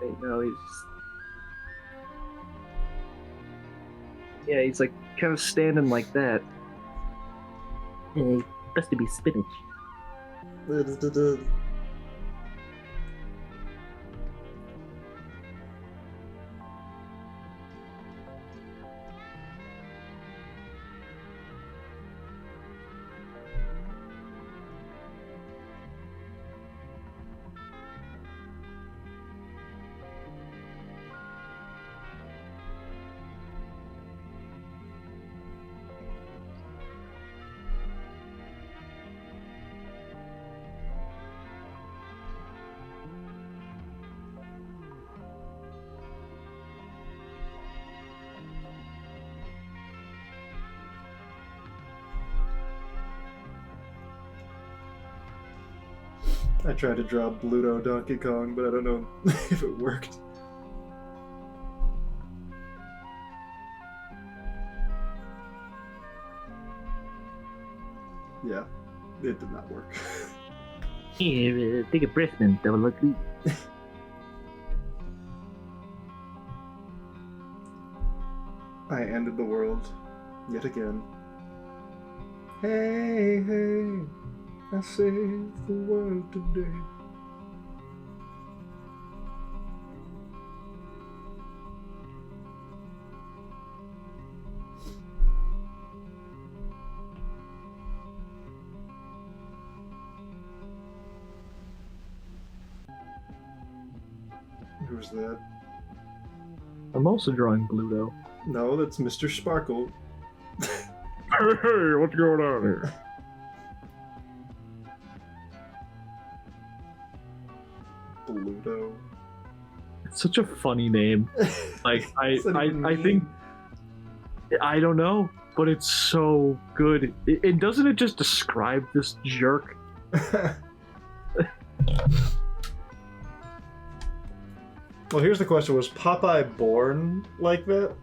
Wait, no, he's. Yeah, he's like kind of standing like that. Yeah, best to be spinach. I tried to draw Bluto Donkey Kong, but I don't know if it worked. Yeah, it did not work. Here, take a breath, man. Double ugly. I ended the world yet again. Hey, hey, I saved the world today. Who's that? I'm also drawing Bluto. No, that's Mr. Sparkle. Hey, what's going on here? Bluto. It's such a funny name. Like I think I don't know, but it's so good. It doesn't it just describe this jerk? Well, here's the question: was Popeye born like that?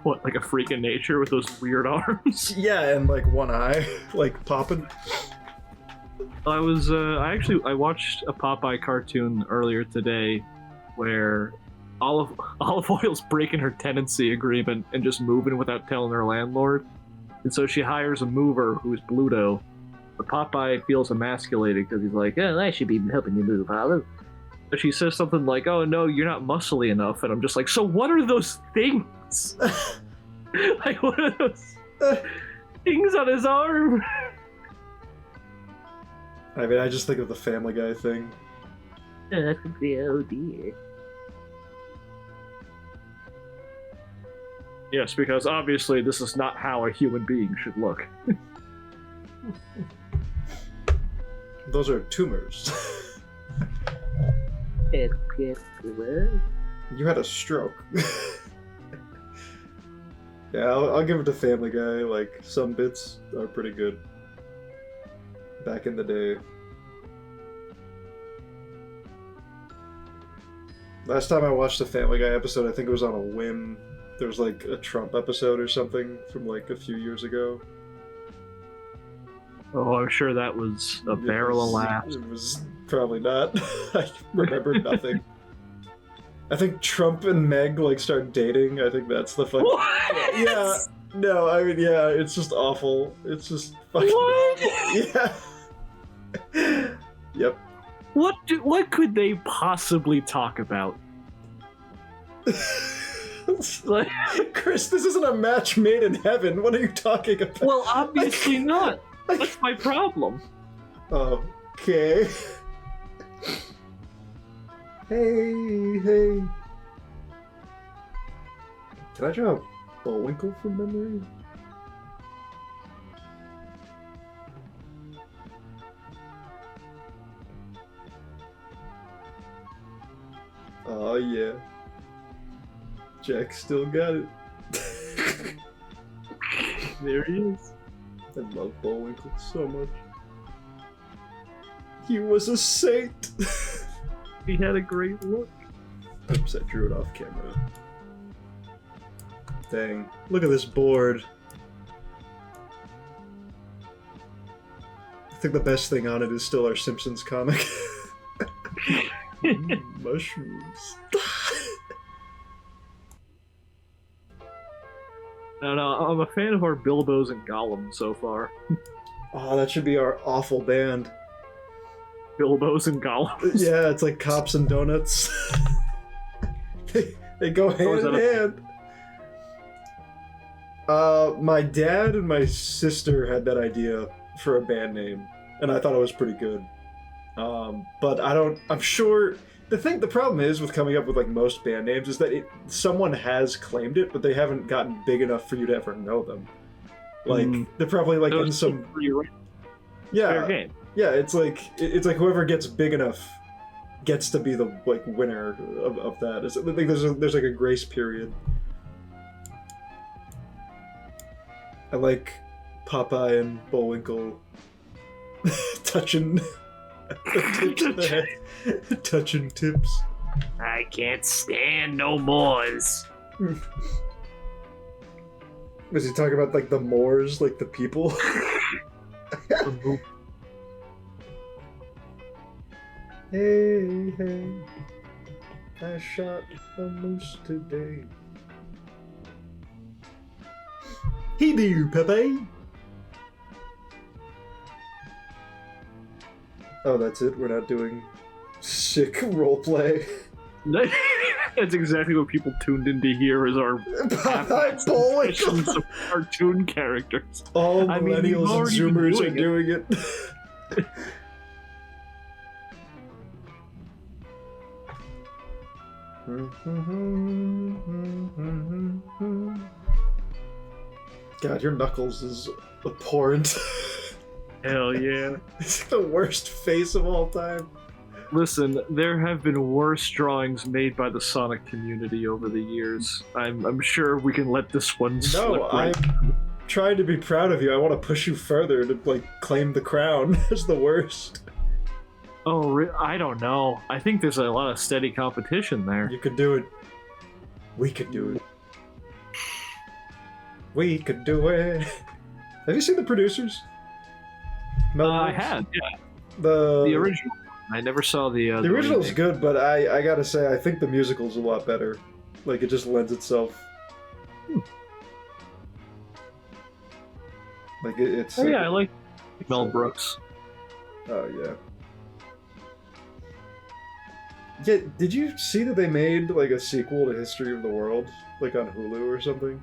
What, like a freak of nature with those weird arms? Yeah, and like one eye, like popping. I watched a Popeye cartoon earlier today where Olive Oyl's breaking her tenancy agreement and just moving without telling her landlord. And so she hires a mover who's Bluto. But Popeye feels emasculated because he's like, oh, I should be helping you move, Olive. But she says something like, oh no, you're not muscly enough. And I'm just like, so what are those things? Like, what are those things on his arm? I mean, I just think of the Family Guy thing. Oh dear. Yes, because obviously this is not how a human being should look. Those are tumors. You had a stroke. Yeah, I'll give it to Family Guy. Like, some bits are pretty good. Back in the day. Last time I watched a Family Guy episode, I think it was on a whim. There was like a Trump episode or something from like a few years ago. Oh, I'm sure that was a barrel of laughs. It was probably not. I remember nothing. I think Trump and Meg like start dating. I think that's the fucking. What? Yeah. No, I mean, yeah, it's just awful. It's just fucking What? awful. Yeah. Yep. What could they possibly talk about? Like, Chris, this isn't a match made in heaven. What are you talking about? well, obviously not. That's my problem. Okay. Hey. Can I draw Bullwinkle from memory? Oh yeah. Jack still got it. There he is. I love Bullwinkle so much. He was a saint. He had a great look. Oops, I drew it off camera. Dang. Look at this board. I think the best thing on it is still our Simpsons comic. Mushrooms. No, I'm a fan of our Bilbos and Gollum so far. Oh, that should be our awful band. Bilbos and Gollums. Yeah, it's like cops and donuts. they go hand in hand. My dad and my sister had that idea for a band name, and I thought it was pretty good. But I'm sure the problem is with coming up with like most band names is that someone has claimed it, but they haven't gotten big enough for you to ever know them. Like they're probably like in some fair game. Yeah, it's like whoever gets big enough gets to be the like winner of that. I think there's like a grace period. I like Popeye and Bullwinkle touching Touching tips. I can't stand no mores. Was he talking about like the Moors, like the people? Hey, hey, I shot a moose today. Hey there, Pepe. Oh, that's it? We're not doing sick roleplay? That's exactly what people tuned in to hear is our impressions of cartoon characters. All millennials and zoomers are doing it. God, your knuckles is abhorrent. Hell yeah. It's the worst face of all time. Listen, there have been worse drawings made by the Sonic community over the years. I'm sure we can let this one slip. No, I'm trying to be proud of you. I want to push you further to like claim the crown as the worst. Oh, I don't know. I think there's a lot of steady competition there. You could do it. We could do it. We could do it. Have you seen The Producers? Mel I Brooks? had, yeah. The original. I never saw the original's remake. good, but I gotta say, I think the musical's a lot better. Like, it just lends itself. Like, it's... Oh, yeah, I like Mel Brooks. Oh, yeah. Yeah, did you see that they made, like, a sequel to History of the World? Like, on Hulu or something?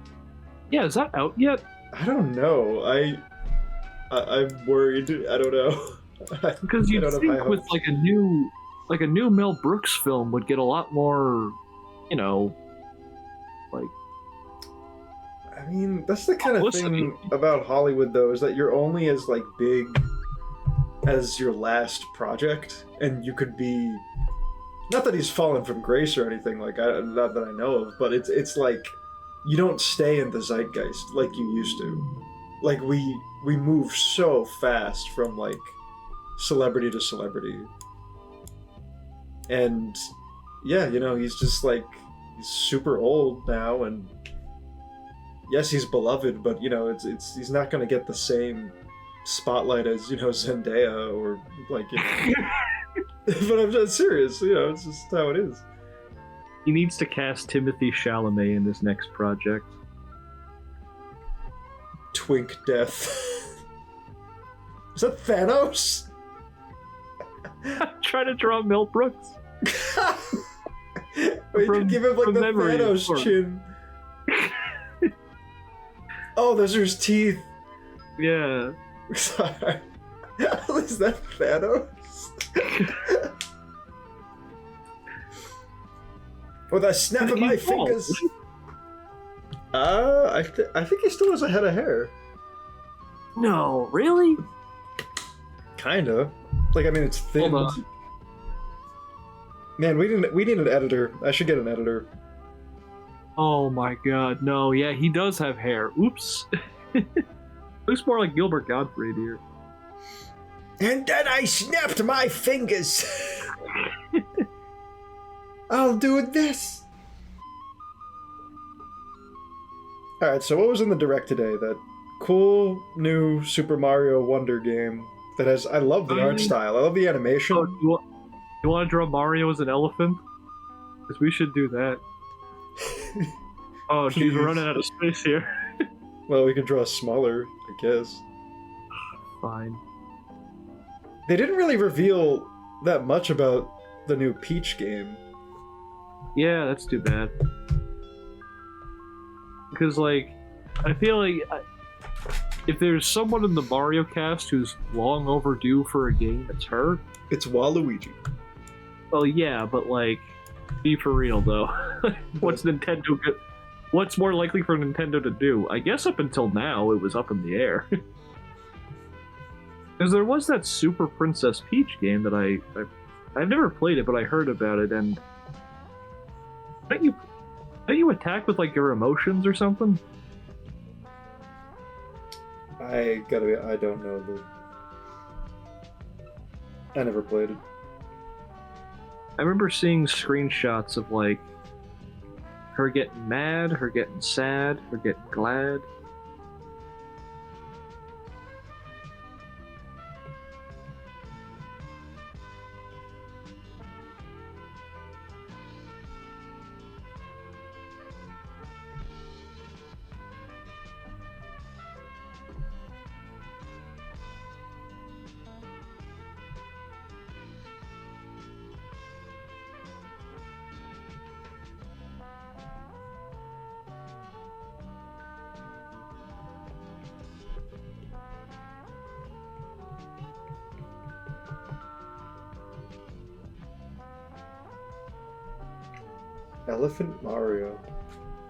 Yeah, is that out yet? I don't know. I'm worried. I don't know. Because you'd think with like a new Mel Brooks film would get a lot more, like. I mean, that's the kind of thing about Hollywood, though, is that you're only as like big as your last project, and you could be. Not that he's fallen from grace or anything not that I know of, but it's like you don't stay in the zeitgeist like you used to. Like we move so fast from like celebrity to celebrity, and yeah, he's just like he's super old now, and yes, he's beloved, but it's he's not gonna get the same spotlight as Zendaya or like. But I'm just serious, it's just how it is. He needs to cast Timothée Chalamet in his next project. Twink Death. Is that Thanos? Try to draw Mel Brooks. Wait, you give him like the Thanos chin. Oh, those are his teeth. Yeah. Sorry. Is that Thanos? With a snap of my fingers. I think he still has a head of hair. No, really? Kinda. Like, I mean, it's thin. Hold on. Man, we need an editor. I should get an editor. Oh my god, no, yeah, he does have hair. Oops. Looks more like Gilbert Gottfried here. And then I snapped my fingers. I'll do this. Alright, so what was in the direct today? That cool new Super Mario Wonder game that has... I love the art style. I love the animation. Oh, you want to draw Mario as an elephant? Because we should do that. Oh, geez, we're running out of space here. Well, we can draw smaller, I guess. Fine. They didn't really reveal that much about the new Peach game. Yeah, that's too bad. Because, like, I feel like if there's someone in the Mario cast who's long overdue for a game, it's her. It's Waluigi. Well, yeah, but, like, be for real, though. What's more likely for Nintendo to do? I guess up until now, it was up in the air. Because there was that Super Princess Peach game that I've never played it, but I heard about it, and don't you attack with like your emotions or something? I don't know. I never played it. I remember seeing screenshots of like her getting mad, her getting sad, her getting glad. Elephant Mario.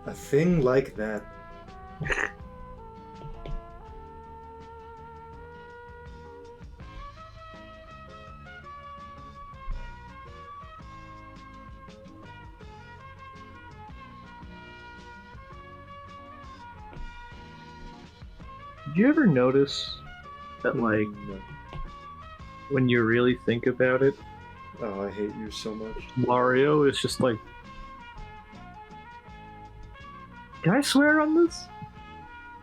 A thing like that. Did you ever notice that, like, No. when you really think about it, Oh, I hate you so much. Mario is just like. Can I swear on this?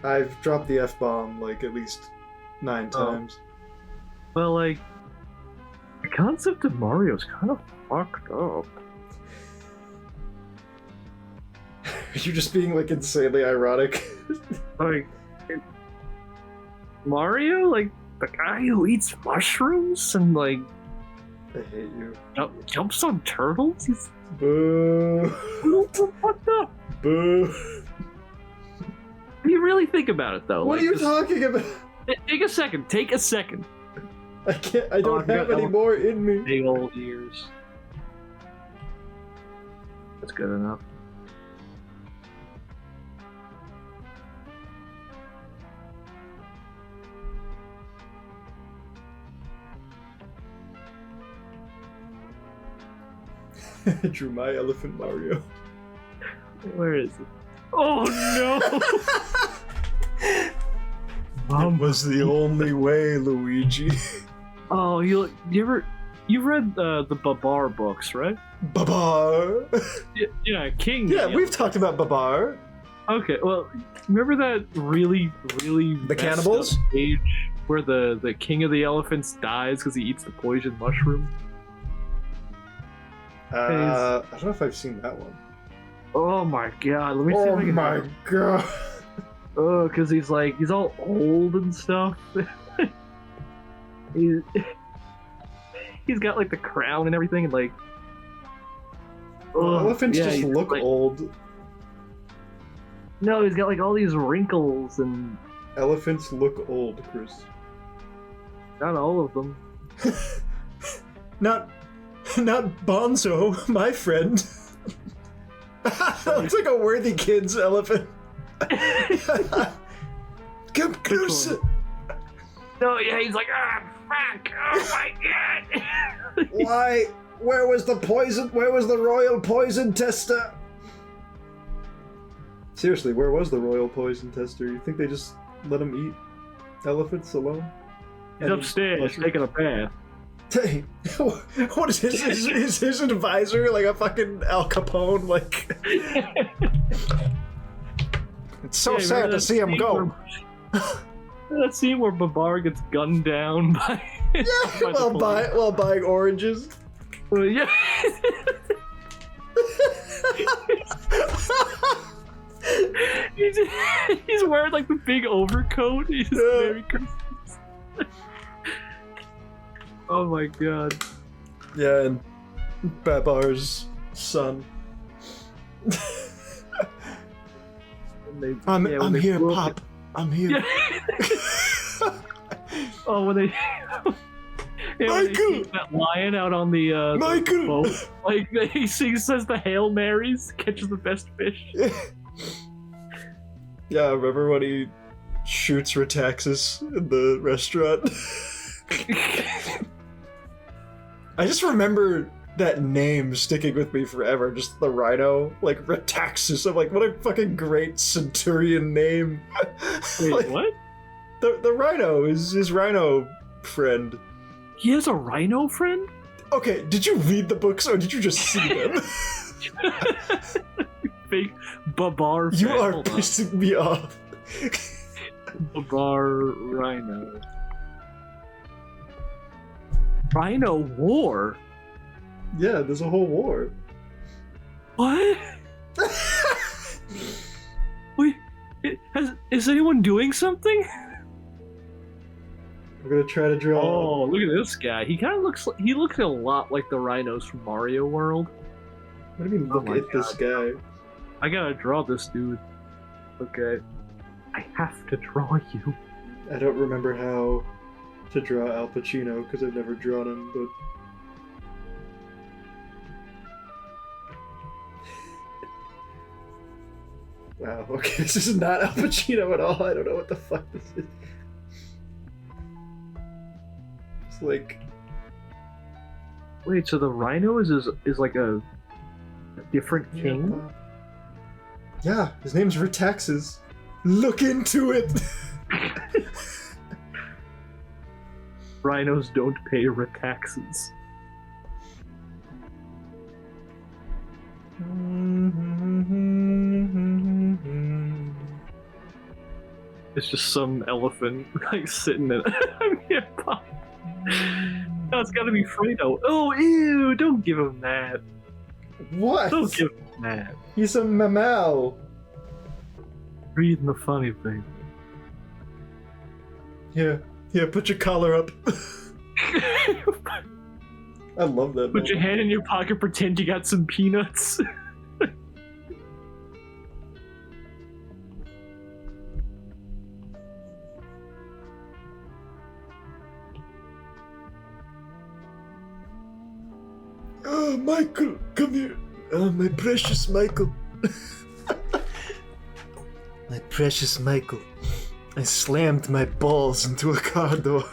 I've dropped the F-bomb like at least 9 times. Well, like, the concept of Mario is kind of fucked up. You're just being like insanely ironic. Like, Mario, like the guy who eats mushrooms and like I hate you. jumps on turtles. He's Boo. what the? Boo. You really think about it though. What like, are you just- talking about? Take a second. Take a second. I can't. I don't I've got have any more in me. Big old ears. That's good enough. I drew my elephant Mario. Where is it? Oh no! It was the only way, Luigi. Oh, you read the Babar books, right? Babar. Yeah, King. Yeah, we've talked about Babar. Okay, well, remember that really The messed cannibals? up page where the king of the elephants dies because he eats the poison mushroom? I don't know if I've seen that one. Oh my god! Let me see Oh if I can. my god. Oh, because he's all old and stuff. he's got like the crown and everything, and like. Elephants just he's look like- old. No, he's got like all these wrinkles and Elephants look old, Chris. not all of them. Not Bonzo, my friend. Looks like a Worthy Kids elephant. Come closer. No, yeah, he's like, fuck, oh my god. Why? Where was the poison? Where was the royal poison tester? Seriously, where was the royal poison tester? You think they just let him eat elephants alone? He's upstairs taking a bath. Hey, what is his advisor like a fucking Al Capone? Like, it's so Yeah, sad remember to that see him scene go. That scene where Babar gets gunned down by. Yeah, by the police. while buying oranges. Yeah. he's wearing like the big overcoat. He's Merry Christmas. Oh my god. Yeah, and Babar's son. I'm here, blew Pop. up- I'm here. Yeah. Oh, when they. Yeah, when they Michael! keep that lion out on the Michael! boat, like he says the Hail Marys, catches the best fish. Yeah, remember when he shoots Retaxis in the restaurant? I just remember that name sticking with me forever. Just the rhino, like Retaxis. I'm like, what a fucking great centurion name. Wait, Like, what? The rhino is his rhino friend. He has a rhino friend? Okay, did you read the books or did you just see them? Fake Babar fan. You are Hold on. pissing me off. Babar Rhino. Rhino War? Yeah, there's a whole war. What? Wait, is anyone doing something? I'm gonna try to draw. Oh, look at this guy. He kind of looks a lot like the rhinos from Mario World. What do you mean, look my at this guy? I gotta draw this dude. Okay. I have to draw you. I don't remember how to draw Al Pacino because I've never drawn him, but. Wow, okay, this is not Al Pacino at all. I don't know what the fuck this is. It's like. Wait, so the rhino is like a different king? Yeah, his name's Retaxes. Look into it! Rhinos don't pay taxes. It's just some elephant like sitting in a pot. No, it's gotta be Fredo. Oh, ew! Don't give him that. What? Don't give him that. He's a mammal. Reading the funny thing. Yeah, put your collar up. I love that. Put your hand in your pocket, pretend you got some peanuts. Oh, Michael, come here. Oh, my precious Michael. My precious Michael. I slammed my balls into a car door.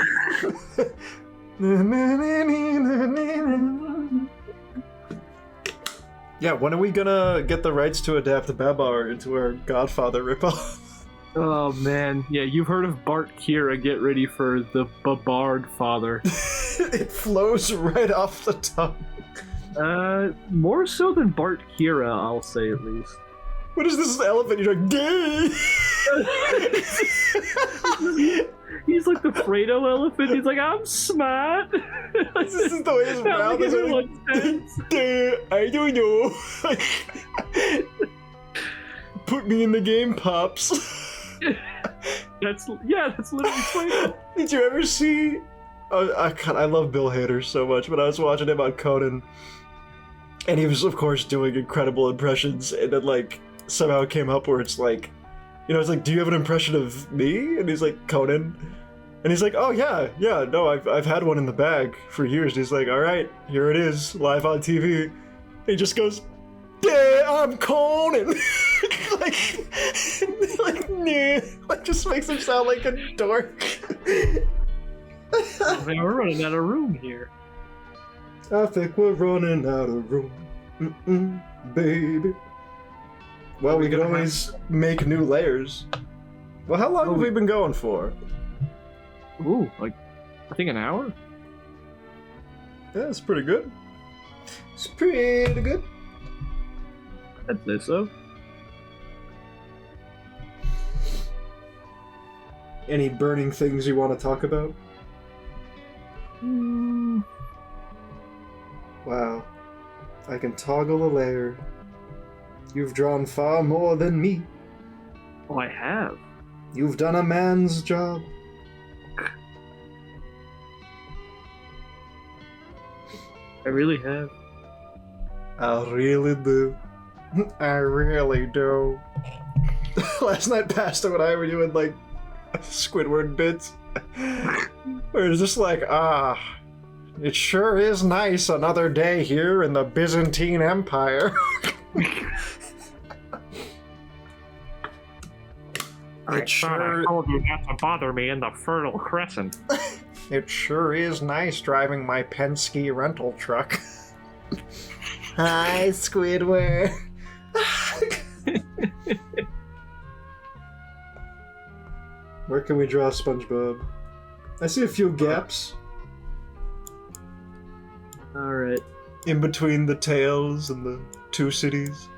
Yeah, when are we gonna get the rights to adapt Babar into our Godfather ripoff? Oh man, yeah, you've heard of Bart Kira. Get ready for the Babard father. It flows right off the tongue. More so than Bart Kira, I'll say at least. What is this elephant? You're like, gay! He's like the Fredo elephant. He's like, I'm smart. This is the way his mouth is. Like, I don't know. Put me in the game, Pops. That's literally Fredo. Did you ever see? I love Bill Hader so much, but I was watching him on Conan, and he was, of course, doing incredible impressions, and then, like, somehow it came up where it's like, you know, it's like, do you have an impression of me? And he's like, Conan. And he's like, oh, yeah, no, I've had one in the bag for years. And he's like, all right, here it is, live on TV. And he just goes, yeah, I'm Conan. Nah. Like, just makes him sound like a dork. Oh, man, we're running out of room here. I think we're running out of room, baby. Well, we can always make new layers. Well, how long have we been going for? Ooh, like, I think an hour? Yeah, it's pretty good. It's pretty good. I'd say so. Any burning things you want to talk about? Wow. I can toggle a layer. You've drawn far more than me. Oh, I have. You've done a man's job. I really have. I really do. I really do. Last night, Pastor and I were doing, like, Squidward bits. Where it's just like, it sure is nice another day here in the Byzantine Empire. I told you not to bother me in the Fertile Crescent. It sure is nice driving my Penske rental truck. Hi, Squidward. Where can we draw SpongeBob? I see a few gaps. Alright. In between the tails and the two cities.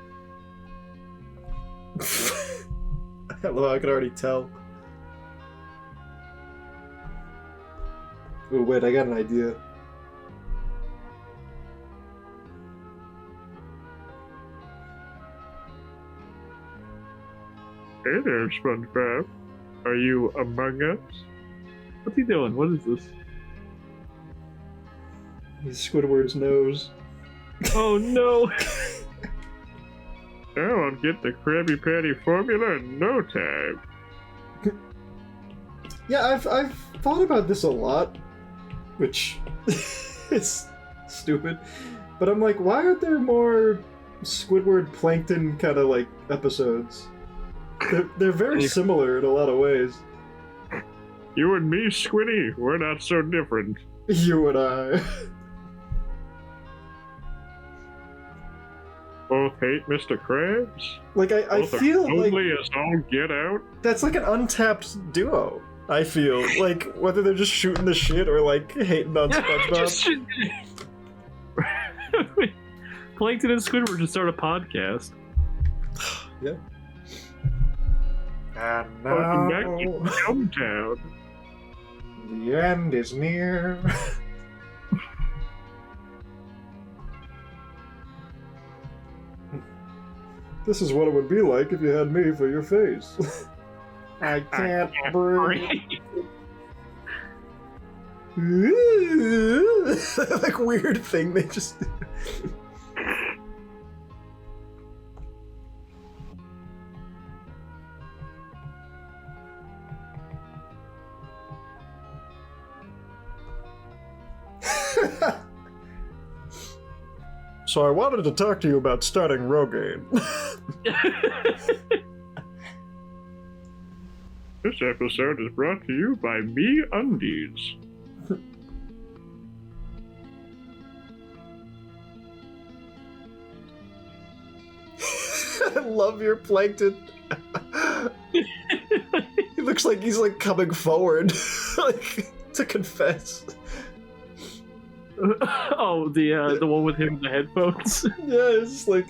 Hello, I can already tell. Oh wait, I got an idea. Hey there, SpongeBob. Are you among us? What's he doing? What is this? He's Squidward's nose. Oh no! Now I'll get the Krabby Patty formula in no time. Yeah, I've thought about this a lot, which is stupid. But I'm like, why aren't there more Squidward Plankton kind of like episodes? They're very similar in a lot of ways. You and me, Squiddy, we're not so different. You and I. Both hate Mr. Krabs. Like, I Both feel are like lonely as all get out. that's like an untapped duo. I feel like whether they're just shooting the shit or like hating on SpongeBob. Plankton and Squidward should start a podcast. Yeah. And Welcome back now to Gumtown. the end is near. This is what it would be like if you had me for your face. I can't breathe. Like weird thing they just do. So I wanted to talk to you about starting Rogaine. This episode is brought to you by Me Undies. I love your Plankton. He looks like he's like coming forward, like to confess. Oh, the one with him in the headphones. Yeah, it's like,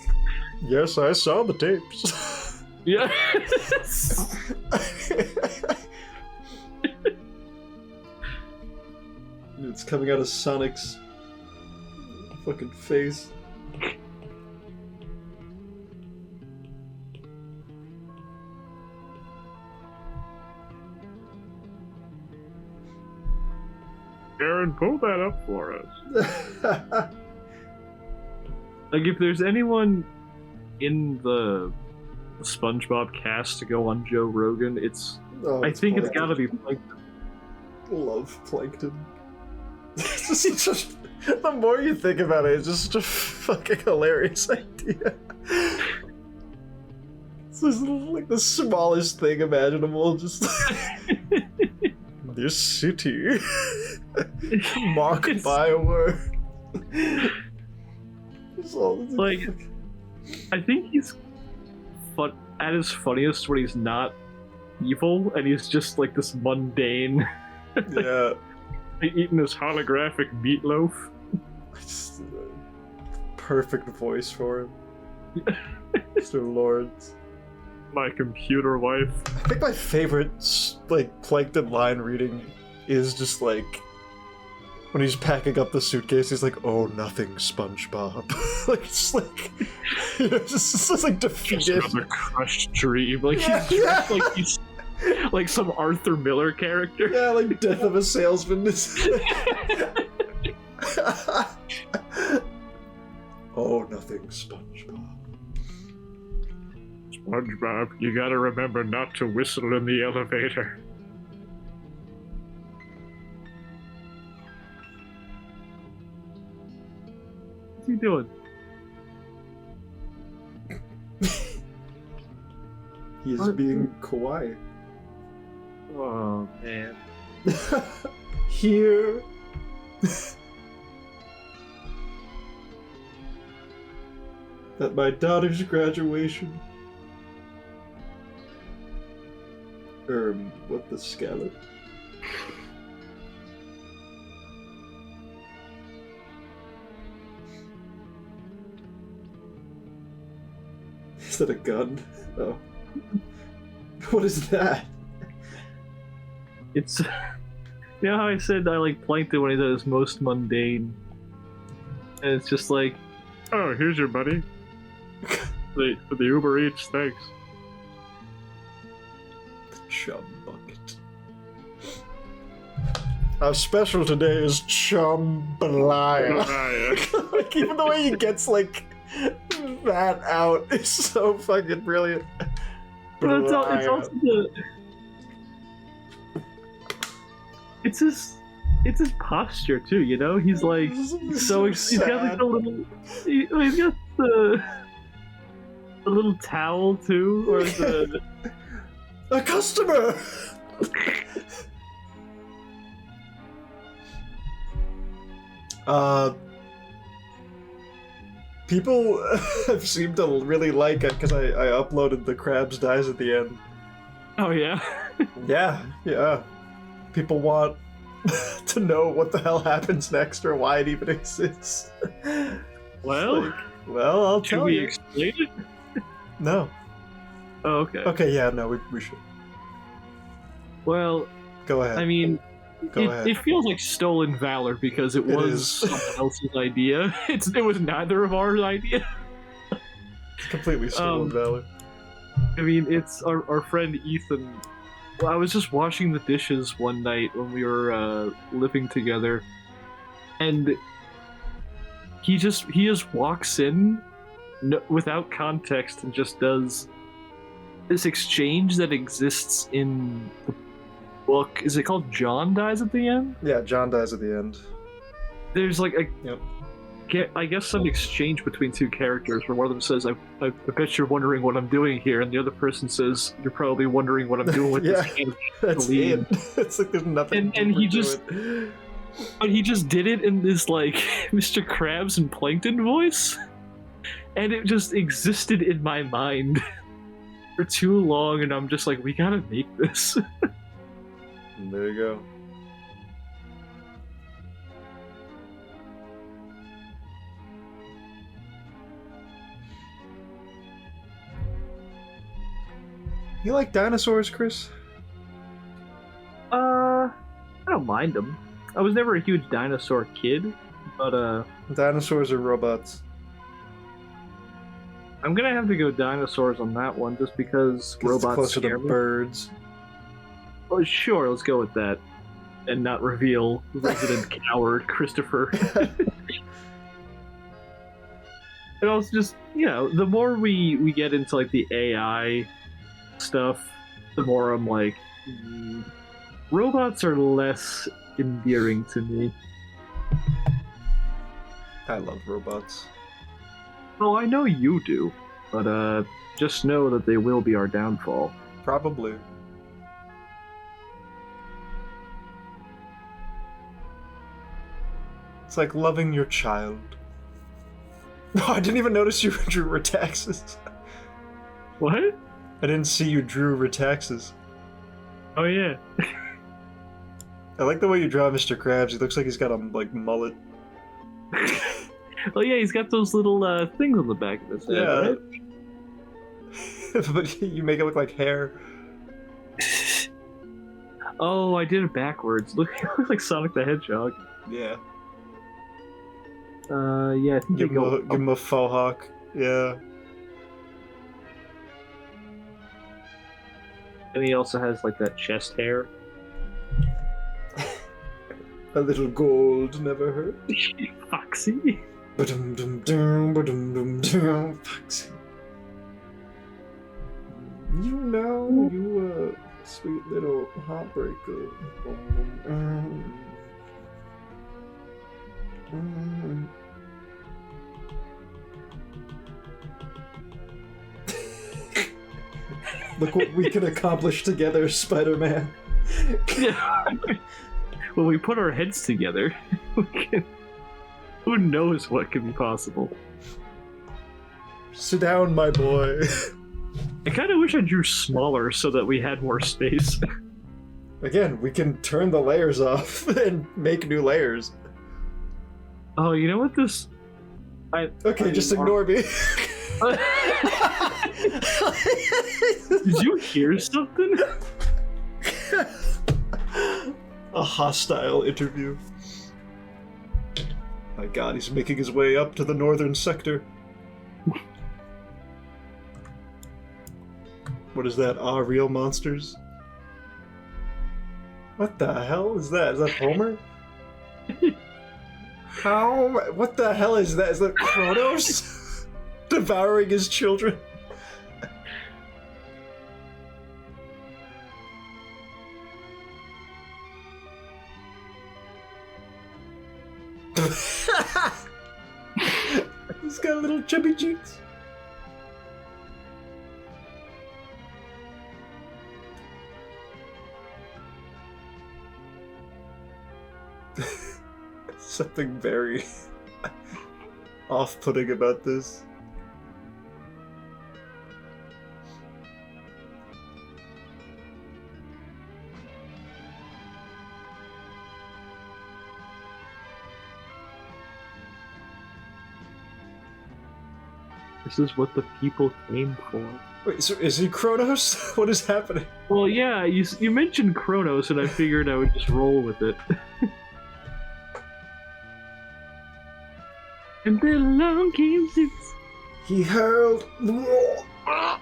yes, I saw the tapes. Yeah. It's coming out of Sonic's fucking face. Aaron, pull that up for us. Like, if there's anyone in the SpongeBob cast to go on Joe Rogan, it's Oh, I think it's Plankton. gotta be Plankton. Love Plankton. It's just such the more you think about it, it's just such a fucking hilarious idea. It's just like the smallest thing imaginable, just this city marked by a word. Like, I think he's at his funniest when he's not evil and he's just like this mundane. Yeah. Eating this holographic meatloaf. Just, perfect voice for him. Mr. Lawrence. My computer wife. I think my favorite like Plankton line reading is just like when he's packing up the suitcase, he's like, "Oh, nothing, SpongeBob." Like, just like, you know, just like defeated. Just another crushed dream. Like Yeah, he's dressed like he's like some Arthur Miller character. Yeah, like Death of a Salesman. Oh, nothing, SpongeBob. SpongeBob, you gotta remember not to whistle in the elevator. What's he doing? He's What? being kawaii. Oh man. Here. At my daughter's graduation. What the scallop? Is that a gun? Oh. What is that? It's... You know how I said I like Plankton when he's at his most mundane? And it's just like, oh, here's your buddy. For the Uber Eats, thanks. The chum bucket. Our special today is jambalaya. Like, even the way he gets, like, that out is so fucking brilliant. But it's also the... It's his posture too, you know. He's like he's got like a little. He's got the little towel too, or the a customer. People have seemed to really like it because I uploaded the Krabs dies at the end. Oh yeah. Yeah. People want to know what the hell happens next or why it even exists. Well, I'll should tell we you. explain it? No. Oh, okay. Okay, yeah, no, we should. Well, Go ahead. I mean, Go ahead. it feels like stolen valor because it was is. someone else's idea. It was neither of our idea. It's completely stolen valor. I mean, it's our friend Ethan. Well, I was just washing the dishes one night when we were living together, and he just walks in without context and just does this exchange that exists in the book. Is it called John Dies at the End? Yeah, John dies at the end. There's like Yep. I guess some exchange between two characters where one of them says, I bet you're wondering what I'm doing here, and the other person says, you're probably wondering what I'm doing with Yeah. this can of That's gasoline." it. It's like there's nothing. And he more to just- it. But he just did it in this, like, Mr. Krabs and Plankton voice, and it just existed in my mind for too long, and I'm just like, we gotta make this. There you go. You like dinosaurs, Chris? I don't mind them. I was never a huge dinosaur kid, but Dinosaurs are robots. I'm gonna have to go dinosaurs on that one just because 'Cause it's robots closer scare to me. birds. Well, sure, let's go with that, and not reveal resident coward Christopher. And also just, you know, the more we get into like the AI stuff, the more I'm like, robots are less endearing to me. I love robots. Oh, I know you do, but just know that they will be our downfall. Probably. It's like loving your child. Oh, I didn't even notice you drew Retaxes. What? I didn't see you drew Retaxes. Oh yeah. I like the way you draw Mr. Krabs. He looks like he's got a like mullet. Oh yeah, he's got those little things on the back of his head, Yeah. right? But you make it look like hair. Oh, I did it backwards. Look, it looks like Sonic the Hedgehog. Yeah. Yeah, I think Give they go. him a faux hawk. Yeah. And he also has like that chest hair. A little gold never hurt. Foxy. Ba-dum-dum-dum, ba-dum-dum-dum, Foxy. You know, you sweet little heartbreaker. Look what we can accomplish together, Spider-Man. Yeah. When we put our heads together, we can... who knows what could be possible. Sit down, my boy. I kind of wish I drew smaller so that we had more space. Again, we can turn the layers off and make new layers. Oh, you know what this... Okay, just ignore me. Did you hear something? A hostile interview. My god, he's making his way up to the northern sector. What is that? Ah, real monsters? What the hell is that? Is that Homer? How? What the hell is that? Is that Kronos? Devouring his children? He's got little chubby cheeks. Something very off-putting about this. This is what the people came for. Wait, so is he Kronos? What is happening? Well, yeah, you mentioned Kronos, and I figured I would just roll with it. And then along came Zeus. He hurled. What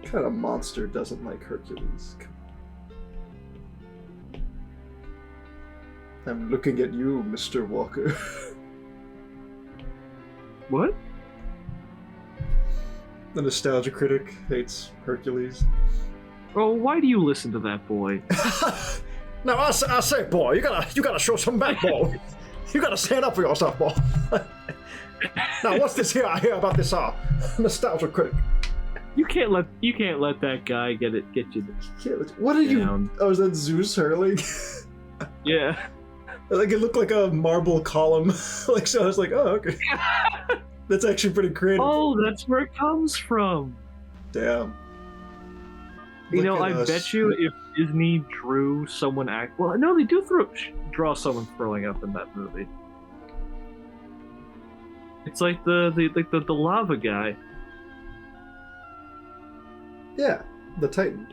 kind of monster doesn't like Hercules? I'm looking at you, Mr. Walker. What? The nostalgia critic hates Hercules. Oh, why do you listen to that boy? Now I say, boy, you gotta show some backbone. You gotta stand up for yourself, boy. Now, what's this here I hear about this nostalgia critic? You can't let that guy get you. What are you? Down. Oh, is that Zeus hurling? Yeah. Like it looked like a marble column. Like so, I was like, oh, okay. That's actually pretty creative. Oh, that's where it comes from. Damn. You know, I us. bet you if Disney drew someone well, no, they do draw someone throwing up in that movie. It's like the lava guy. Yeah, the Titan.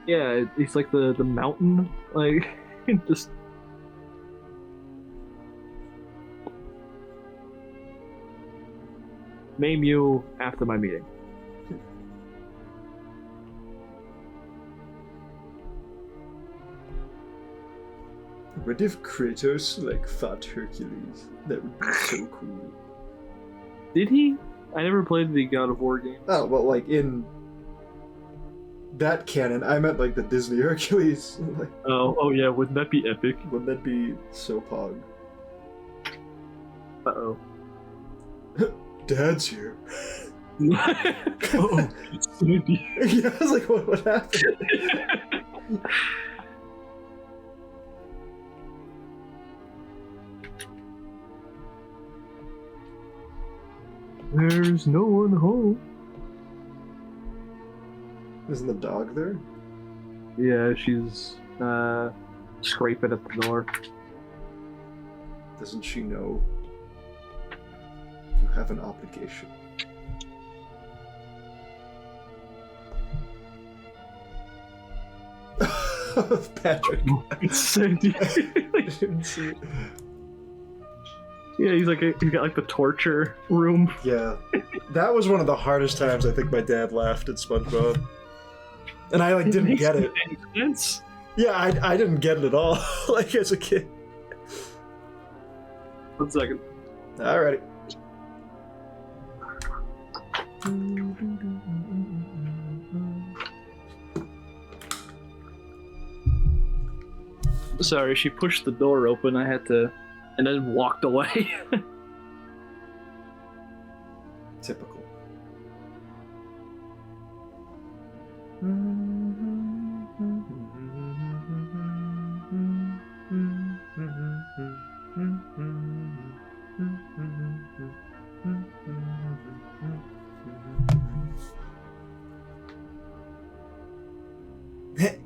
Yeah, he's like the mountain, like just. Name you after my meeting. What if Kratos like fought Hercules? That would be so cool. Did he? I never played the God of War game. Oh, well, like in that canon, I meant like the Disney Hercules. Like, Oh yeah, wouldn't that be epic? wouldn't that be so pog? Uh-oh. Dad's here. Oh, it's Sandy. Yeah, I was like, what happened? There's no one home. Isn't the dog there? Yeah, she's scraping at the door. Doesn't she know you have an obligation? Patrick. It's Sandy. I didn't see it. Yeah, he's got like the torture room. Yeah, that was one of the hardest times I think my dad laughed at SpongeBob, and I like didn't get it. Sense. Yeah, I didn't get it at all, like as a kid. 1 second. Alrighty. Sorry, she pushed the door open. I had to, and then walked away. Typical.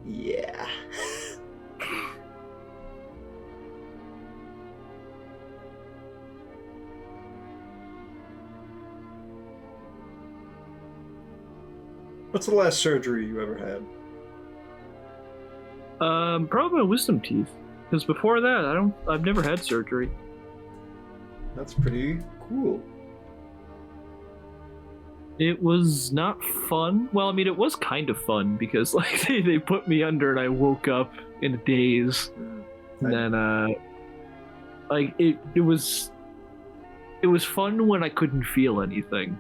Yeah. What's the last surgery you ever had? Probably my wisdom teeth. Because before that, I've never had surgery. That's pretty cool. It was not fun. Well, I mean, it was kind of fun because like they put me under and I woke up in a daze. And then like it was fun when I couldn't feel anything.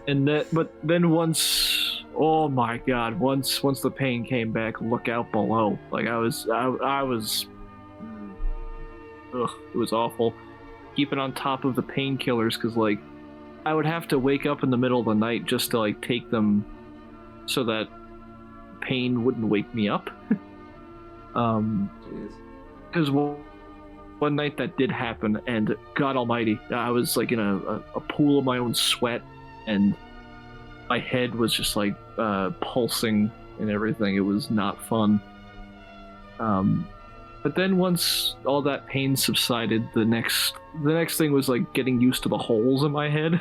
But then once, oh my god, once the pain came back, look out below. Like I was it was awful. Keeping on top of the painkillers, because like I would have to wake up in the middle of the night just to like take them so that pain wouldn't wake me up. Because one night that did happen, and God almighty, I was like in a pool of my own sweat, and my head was just like pulsing and everything. It was not fun. But then once all that pain subsided, the next thing was like getting used to the holes in my head.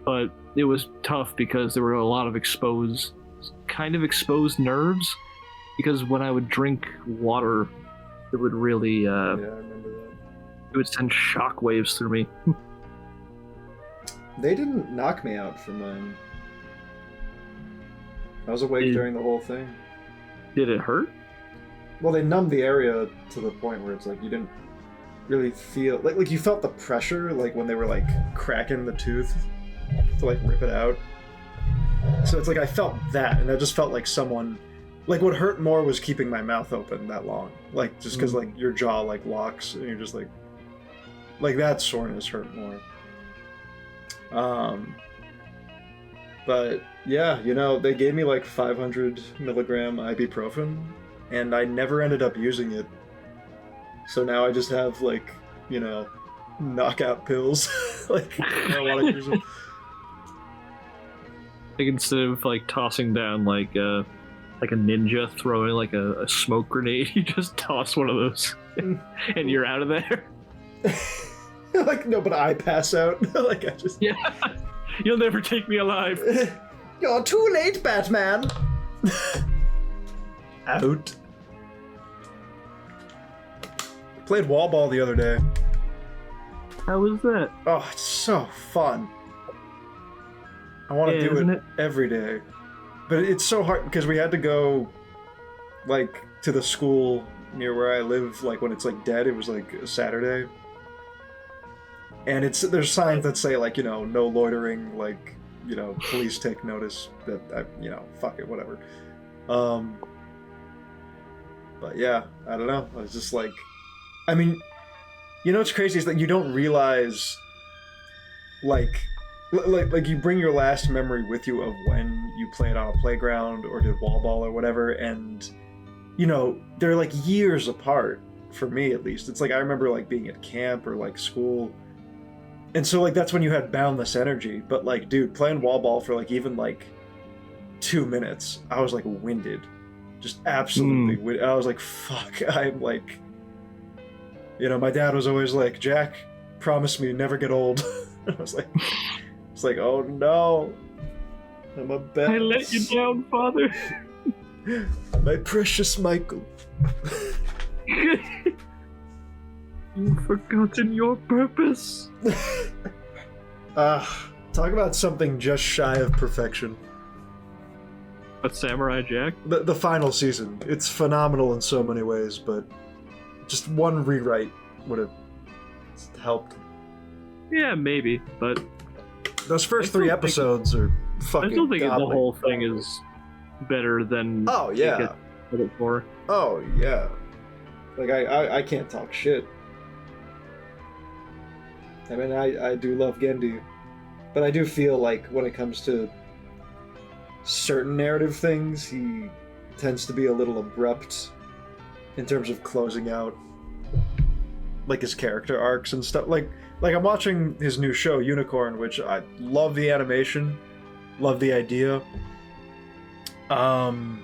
But it was tough because there were a lot of exposed nerves. Because when I would drink water, it would really yeah, I remember that. It would send shockwaves through me. They didn't knock me out for mine. I was awake during the whole thing. Did it hurt? Well, they numbed the area to the point where it's like you didn't really feel like you felt the pressure, like when they were like cracking the tooth to like rip it out. So it's like I felt that, and I just felt like someone, like what hurt more was keeping my mouth open that long, like just because like your jaw like locks and you're just like that soreness hurt more. But yeah, they gave me like 500 milligram ibuprofen, and I never ended up using it. So now I just have like, knockout pills. Like I don't want to use them. Like instead of like tossing down like a ninja throwing like a smoke grenade, you just toss one of those and you're out of there. Like no, but I pass out. Like I just You'll never take me alive. You're too late, Batman. Out. Played wall ball the other day. How was that? Oh, it's so fun. I want to do it every day. But it's so hard because we had to go like to the school near where I live, like when it's like dead. It was like a Saturday. And there's signs that say like, no loitering, like, police take notice that fuck it, whatever. But yeah, I don't know. I was just like, I mean, what's crazy is that you don't realize like you bring your last memory with you of when you played on a playground or did wall ball or whatever, and they're like years apart for me at least. It's like I remember like being at camp or like school. And so, like, that's when you had boundless energy. But, like, dude, playing wall ball for, like, even, like, 2 minutes, I was, like, winded. Just absolutely winded. I was like, fuck, I'm, like... my dad was always like, Jack, promise me you never get old. I was like, oh, no. I'm a bad... I let you down, father. My precious Michael. You've forgotten your purpose. Talk about something just shy of perfection. But Samurai Jack? The final season. It's phenomenal in so many ways, but just one rewrite would have helped. Yeah, maybe, but... Those first 3 episodes are fucking I still think godly. The whole thing is better than... Oh, yeah. Credit for. Oh, yeah. Like, I can't talk shit. I mean, I do love Gendy, but I do feel like when it comes to certain narrative things, he tends to be a little abrupt in terms of closing out, like, his character arcs and stuff. Like I'm watching his new show, Unicorn, which I love the animation, love the idea. Even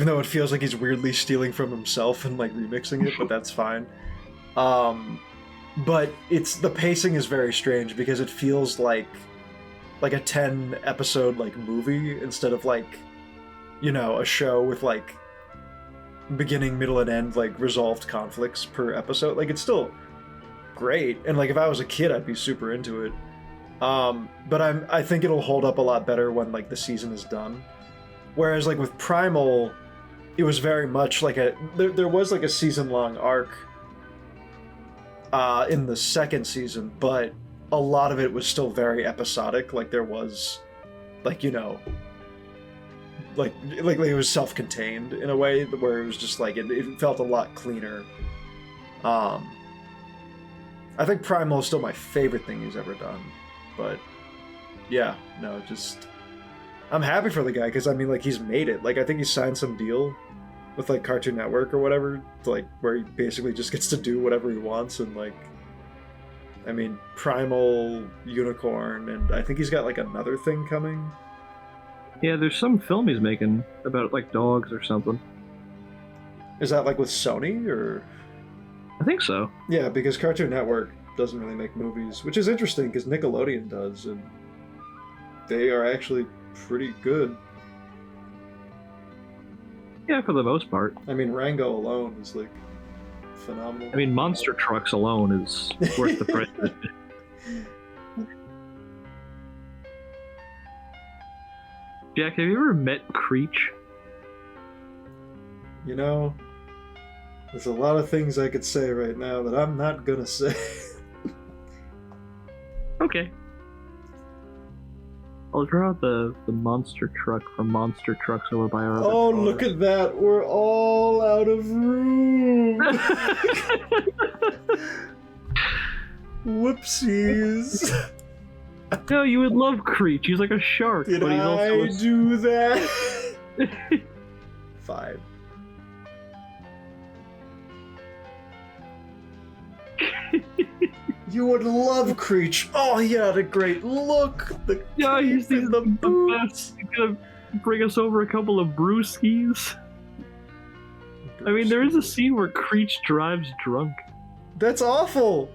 though it feels like he's weirdly stealing from himself and, like, remixing it, but that's fine. But the pacing is very strange because it feels like like a 10 episode like movie instead of like, you know, a show with like beginning, middle, and end like resolved conflicts per episode. Like it's still great, and like if I was a kid, I'd be super into it. But I think it'll hold up a lot better when like the season is done. Whereas like with Primal, it was very much like there was like a season-long arc in the second season, but a lot of it was still very episodic. Like there was, like, you know, like it was self-contained in a way where it was just like it felt a lot cleaner. I think Primal is still my favorite thing he's ever done, but yeah, no, just I'm happy for the guy because I mean, like, he's made it. Like I think he signed some deal with like Cartoon Network or whatever, like where he basically just gets to do whatever he wants, and like, I mean, Primal, Unicorn, and I think he's got like another thing coming. Yeah, there's some film he's making about like dogs or something. Is that like with Sony or? I think so. Yeah, because Cartoon Network doesn't really make movies, which is interesting because Nickelodeon does, and they are actually pretty good. Yeah, for the most part. I mean, Rango alone is like phenomenal. I mean, Monster Trucks alone is worth the price. Jack, have you ever met Creech? You know, there's a lot of things I could say right now that I'm not gonna say. Okay. I'll draw the monster truck from Monster Trucks over by our other Oh, cars. look at that! We're all out of room! Whoopsies! No, you would love Creech. He's like a shark. Did but he's also I do that? 5. You would love Creech. Oh, he had a great look. The Yeah, he's cape and the boots. He's gonna bring us over a couple of brewskis. I mean, there is a scene where Creech drives drunk. That's awful.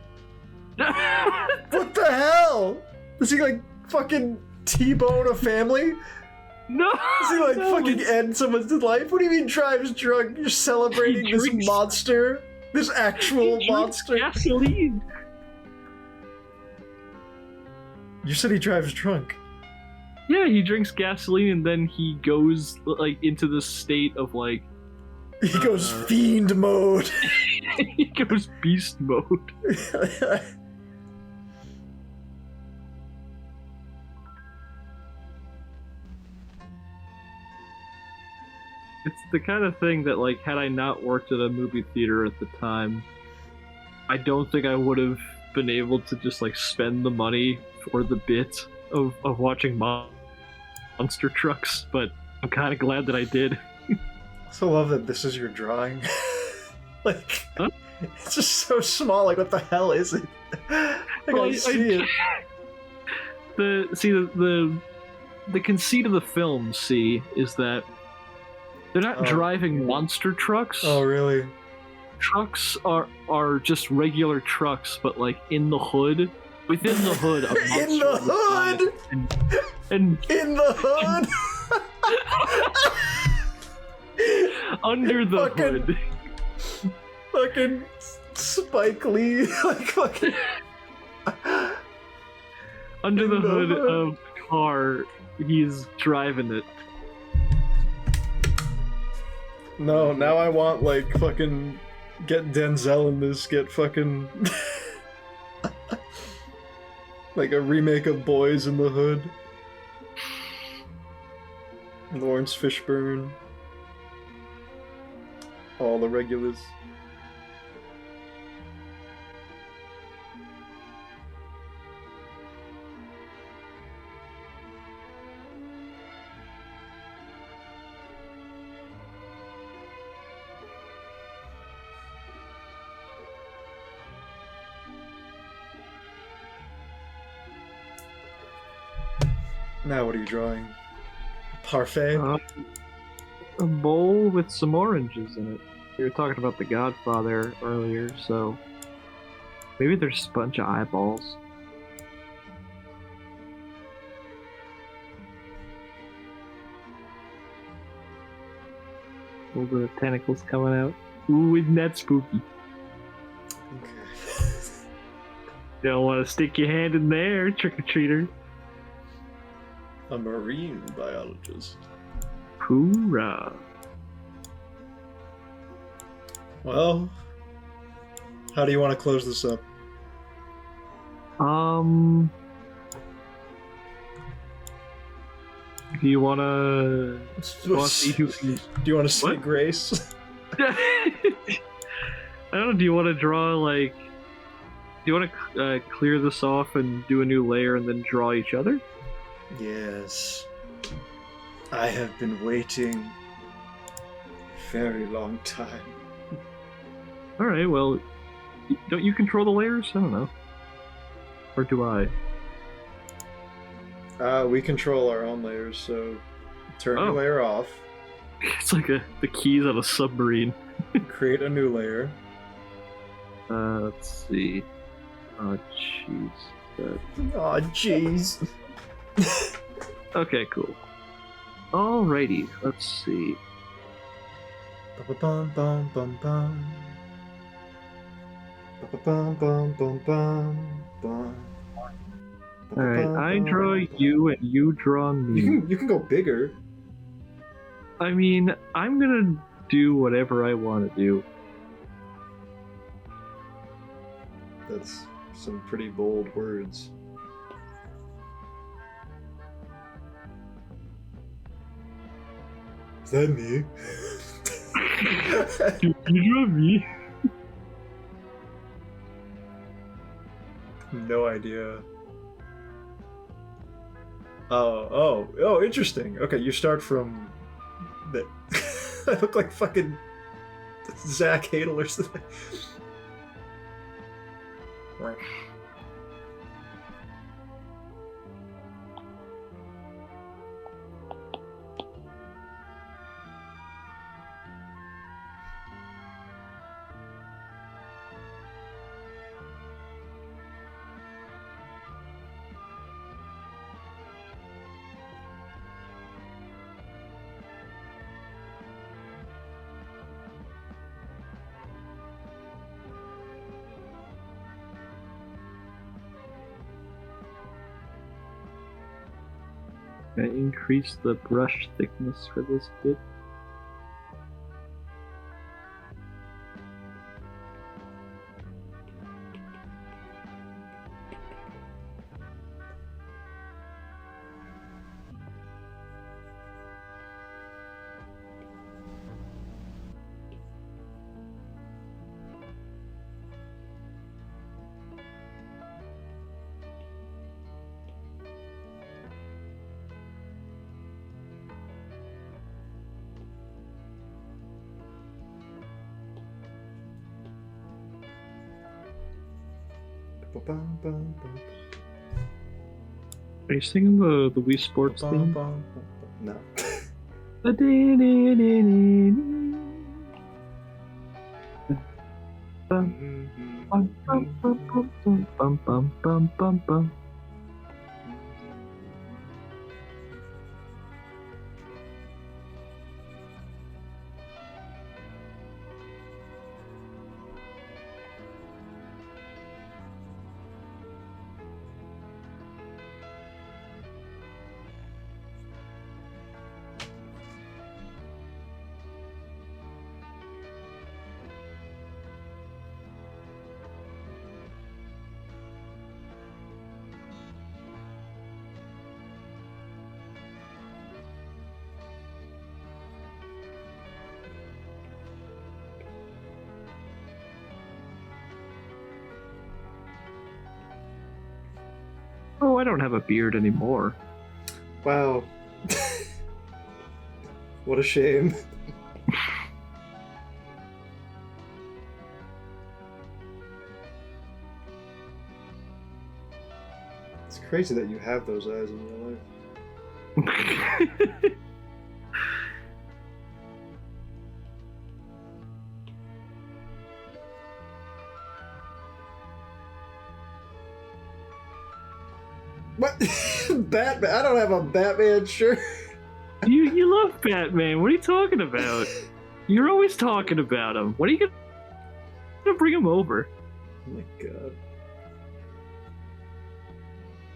What the hell? Does he like fucking T-bone a family? No! Does he like no, fucking end someone's life? What do you mean drives drunk? You're celebrating this drinks- monster? This actual he drinks monster? gasoline. You said he drives drunk. Yeah, he drinks gasoline and then he goes like into this state of like He goes fiend mode. he goes beast mode. It's the kind of thing that, like, had I not worked at a movie theater at the time, I don't think I would have been able to just like spend the money for the bit of watching monster trucks, but I'm kind of glad that I did. I also love that this is your drawing. Like, huh? It's just so small. Like, what the hell is it? I see it. The conceit of the film, is that they're not driving monster trucks. Oh, really? Trucks are just regular trucks, but like in the hood, within the hood, a monster In the hood. and In the hood. under the Fucking- hood. Fucking Spike Lee, like fucking. Under the In the hood hood. of the car, he's driving it. No, now I want like fucking get Denzel in this. Get fucking like a remake of Boys in the Hood. Lawrence Fishburne. All the regulars. Now what are you drawing? Parfait? A bowl with some oranges in it. We were talking about The Godfather earlier, so maybe there's a bunch of eyeballs. All the tentacles coming out. Ooh, isn't that spooky? Okay. Don't want to stick your hand in there, trick-or-treater. A marine biologist. Hoorah. Well, how do you want to close this up? Do you wanna see who? Do you want to say What? grace? I don't know. Do you want to draw like? Do you want to clear this off and do a new layer and then draw each other? Yes. I have been waiting a very long time. All right. Well, don't you control the layers? I don't know. Or do I? We control our own layers, so turn your layer off, It's like the keys on a submarine. create a new layer. Let's see. Oh, jeez. Aw, jeez. Okay, cool. Alrighty, let's see. Bum bum bum bum. Bum bum bum bum bum. Alright, I draw you and you draw me. You can go bigger. I mean, I'm gonna do whatever I want to do. That's some pretty bold words. Is that me? You draw me? No idea. Oh, interesting. Okay, you start from that. I look like fucking Zach Hadel or something. Can I increase the brush thickness for this bit? Are you singing the Wii Sports theme? No. Oh, I don't have a beard anymore. Wow. What a shame. It's crazy that you have those eyes in real life. What? Batman? I don't have a Batman shirt. You love Batman. What are you talking about? You're always talking about him. When are you gonna bring him over? Oh my god.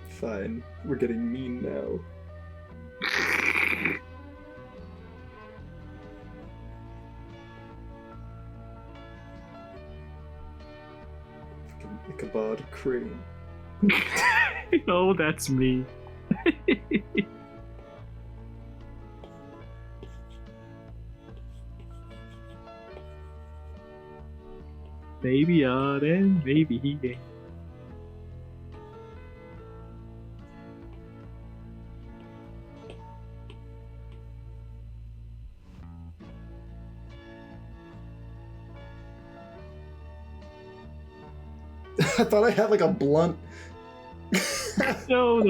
Fine. We're getting mean now. Fucking Ichabod Crane. Oh, that's me. Maybe odd and maybe he ain't. I thought I had like a blunt. No,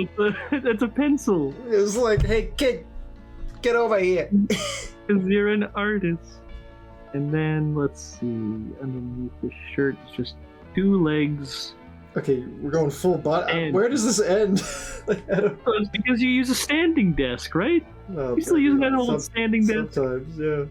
that's a pencil. It was like, hey kid, get over here. Because you're an artist. And then, let's see, underneath the shirt is just 2 legs. Okay, we're going full body. And where does this end? Like, I don't... It's because you use a standing desk, right? Oh, You still using that old standing desk? Sometimes, yeah.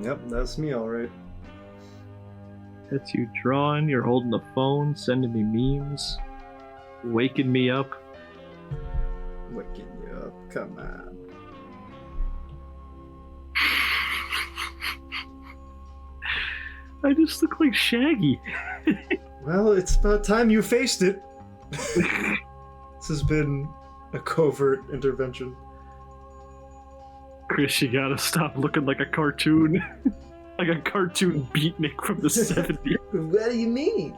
Yep, that's me, alright. That's you drawing, you're holding the phone, sending me memes, waking me up. Waking you up, come on. I just look like Shaggy. Well, it's about time you faced it. This has been a covert intervention. Chris, you gotta stop looking like a cartoon. Like a cartoon beatnik from the 70s. What do you mean?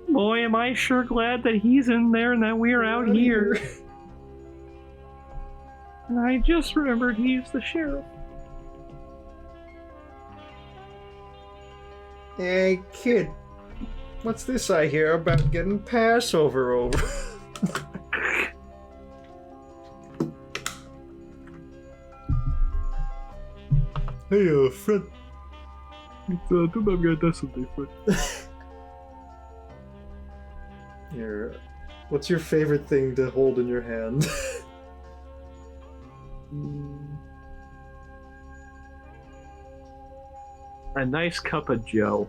Boy, am I sure glad that he's in there and that we're out here. And I just remembered he's the sheriff. Hey, kid. What's this I hear about getting Passover over? Hey, friend. Do not get this with me, friend. Here, what's your favorite thing to hold in your hand? A nice cup of Joe.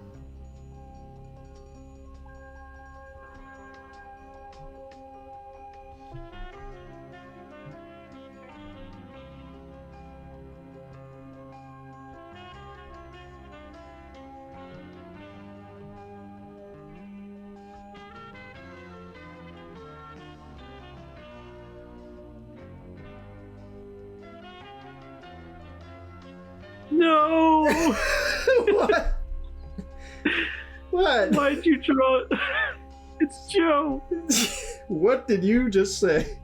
No! What? What? Why'd you draw it? It's Joe. What did you just say?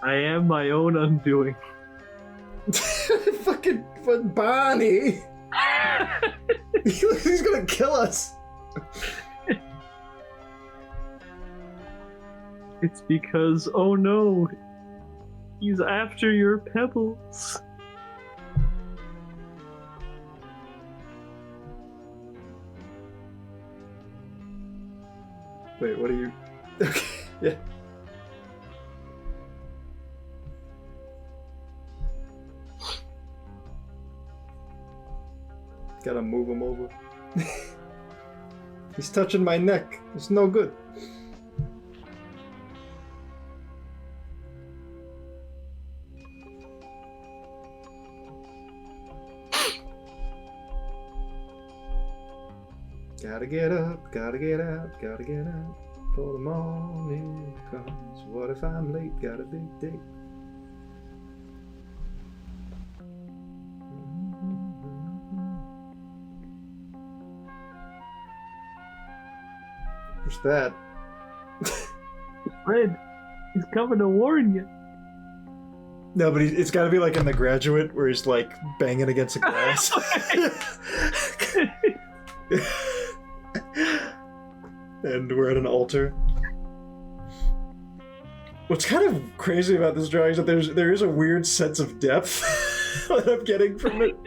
I am my own undoing. Fucking Bonnie! He's gonna kill us! It's because, oh no, he's after your pebbles. Wait, what are you... Okay, yeah. Gotta move him over. He's touching my neck. It's no good. Gotta get up, gotta get out, gotta get out. For the morning comes. What if I'm late? Got a big date. Who's that? Fred, he's coming to warn you. No, but it's got to be like in The Graduate where he's like banging against a glass. And we're at an altar. What's kind of crazy about this drawing is that there is a weird sense of depth that I'm getting from it.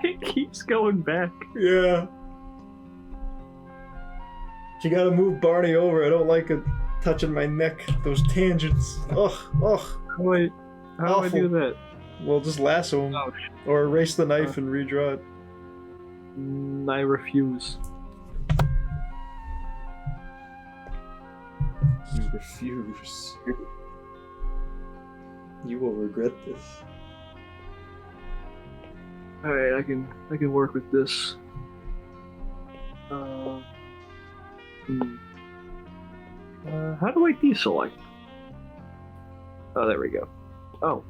It keeps going back. Yeah. You gotta move Barney over. I don't like it touching my neck. Those tangents. Ugh. Wait, how do I do that? Well, just lasso him. Oh, or erase the knife and redraw it. I refuse. You refuse. You will regret this. Alright, I can work with this. How do I deselect? Oh, there we go. Oh,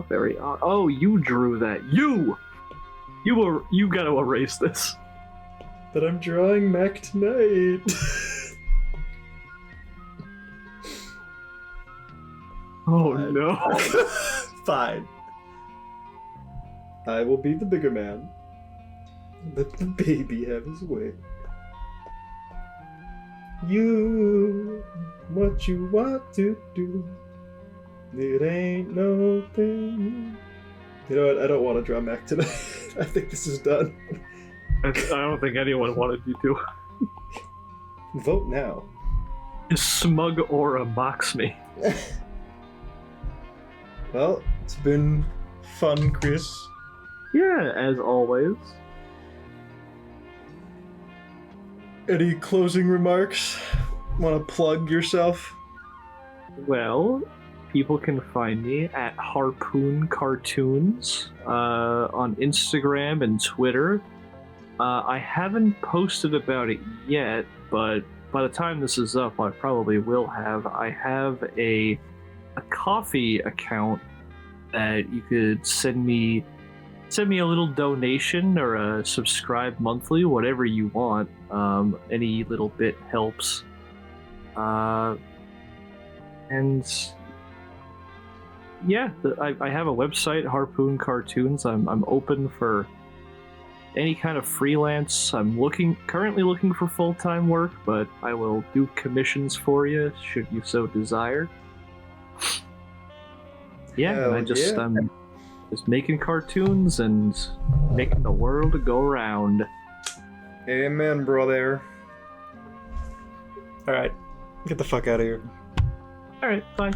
very odd. Oh, you drew that. You gotta erase this. But I'm drawing Mac tonight. Oh no. Fine. I will be the bigger man. Let the baby have his way. You, what you want to do, it ain't no thing. You know what? I don't want to draw Mac tonight. I think this is done. I don't think anyone wanted you to. Vote now. His smug aura mocks me. Well, it's been fun, Chris. Yeah, as always. Any closing remarks? Want to plug yourself? Well, people can find me at Harpoon Cartoons on Instagram and Twitter. I haven't posted about it yet, but by the time this is up, I probably will have. I have a coffee account that you could send me a little donation or a subscribe monthly, whatever you want. Any little bit helps. And yeah, I have a website, Harpoon Cartoons. I'm open for any kind of freelance. I'm currently looking for full-time work, but I will do commissions for you should you so desire. Yeah, I'm just making cartoons and making the world go round. Amen, brother. Alright, get the fuck out of here. Alright, bye.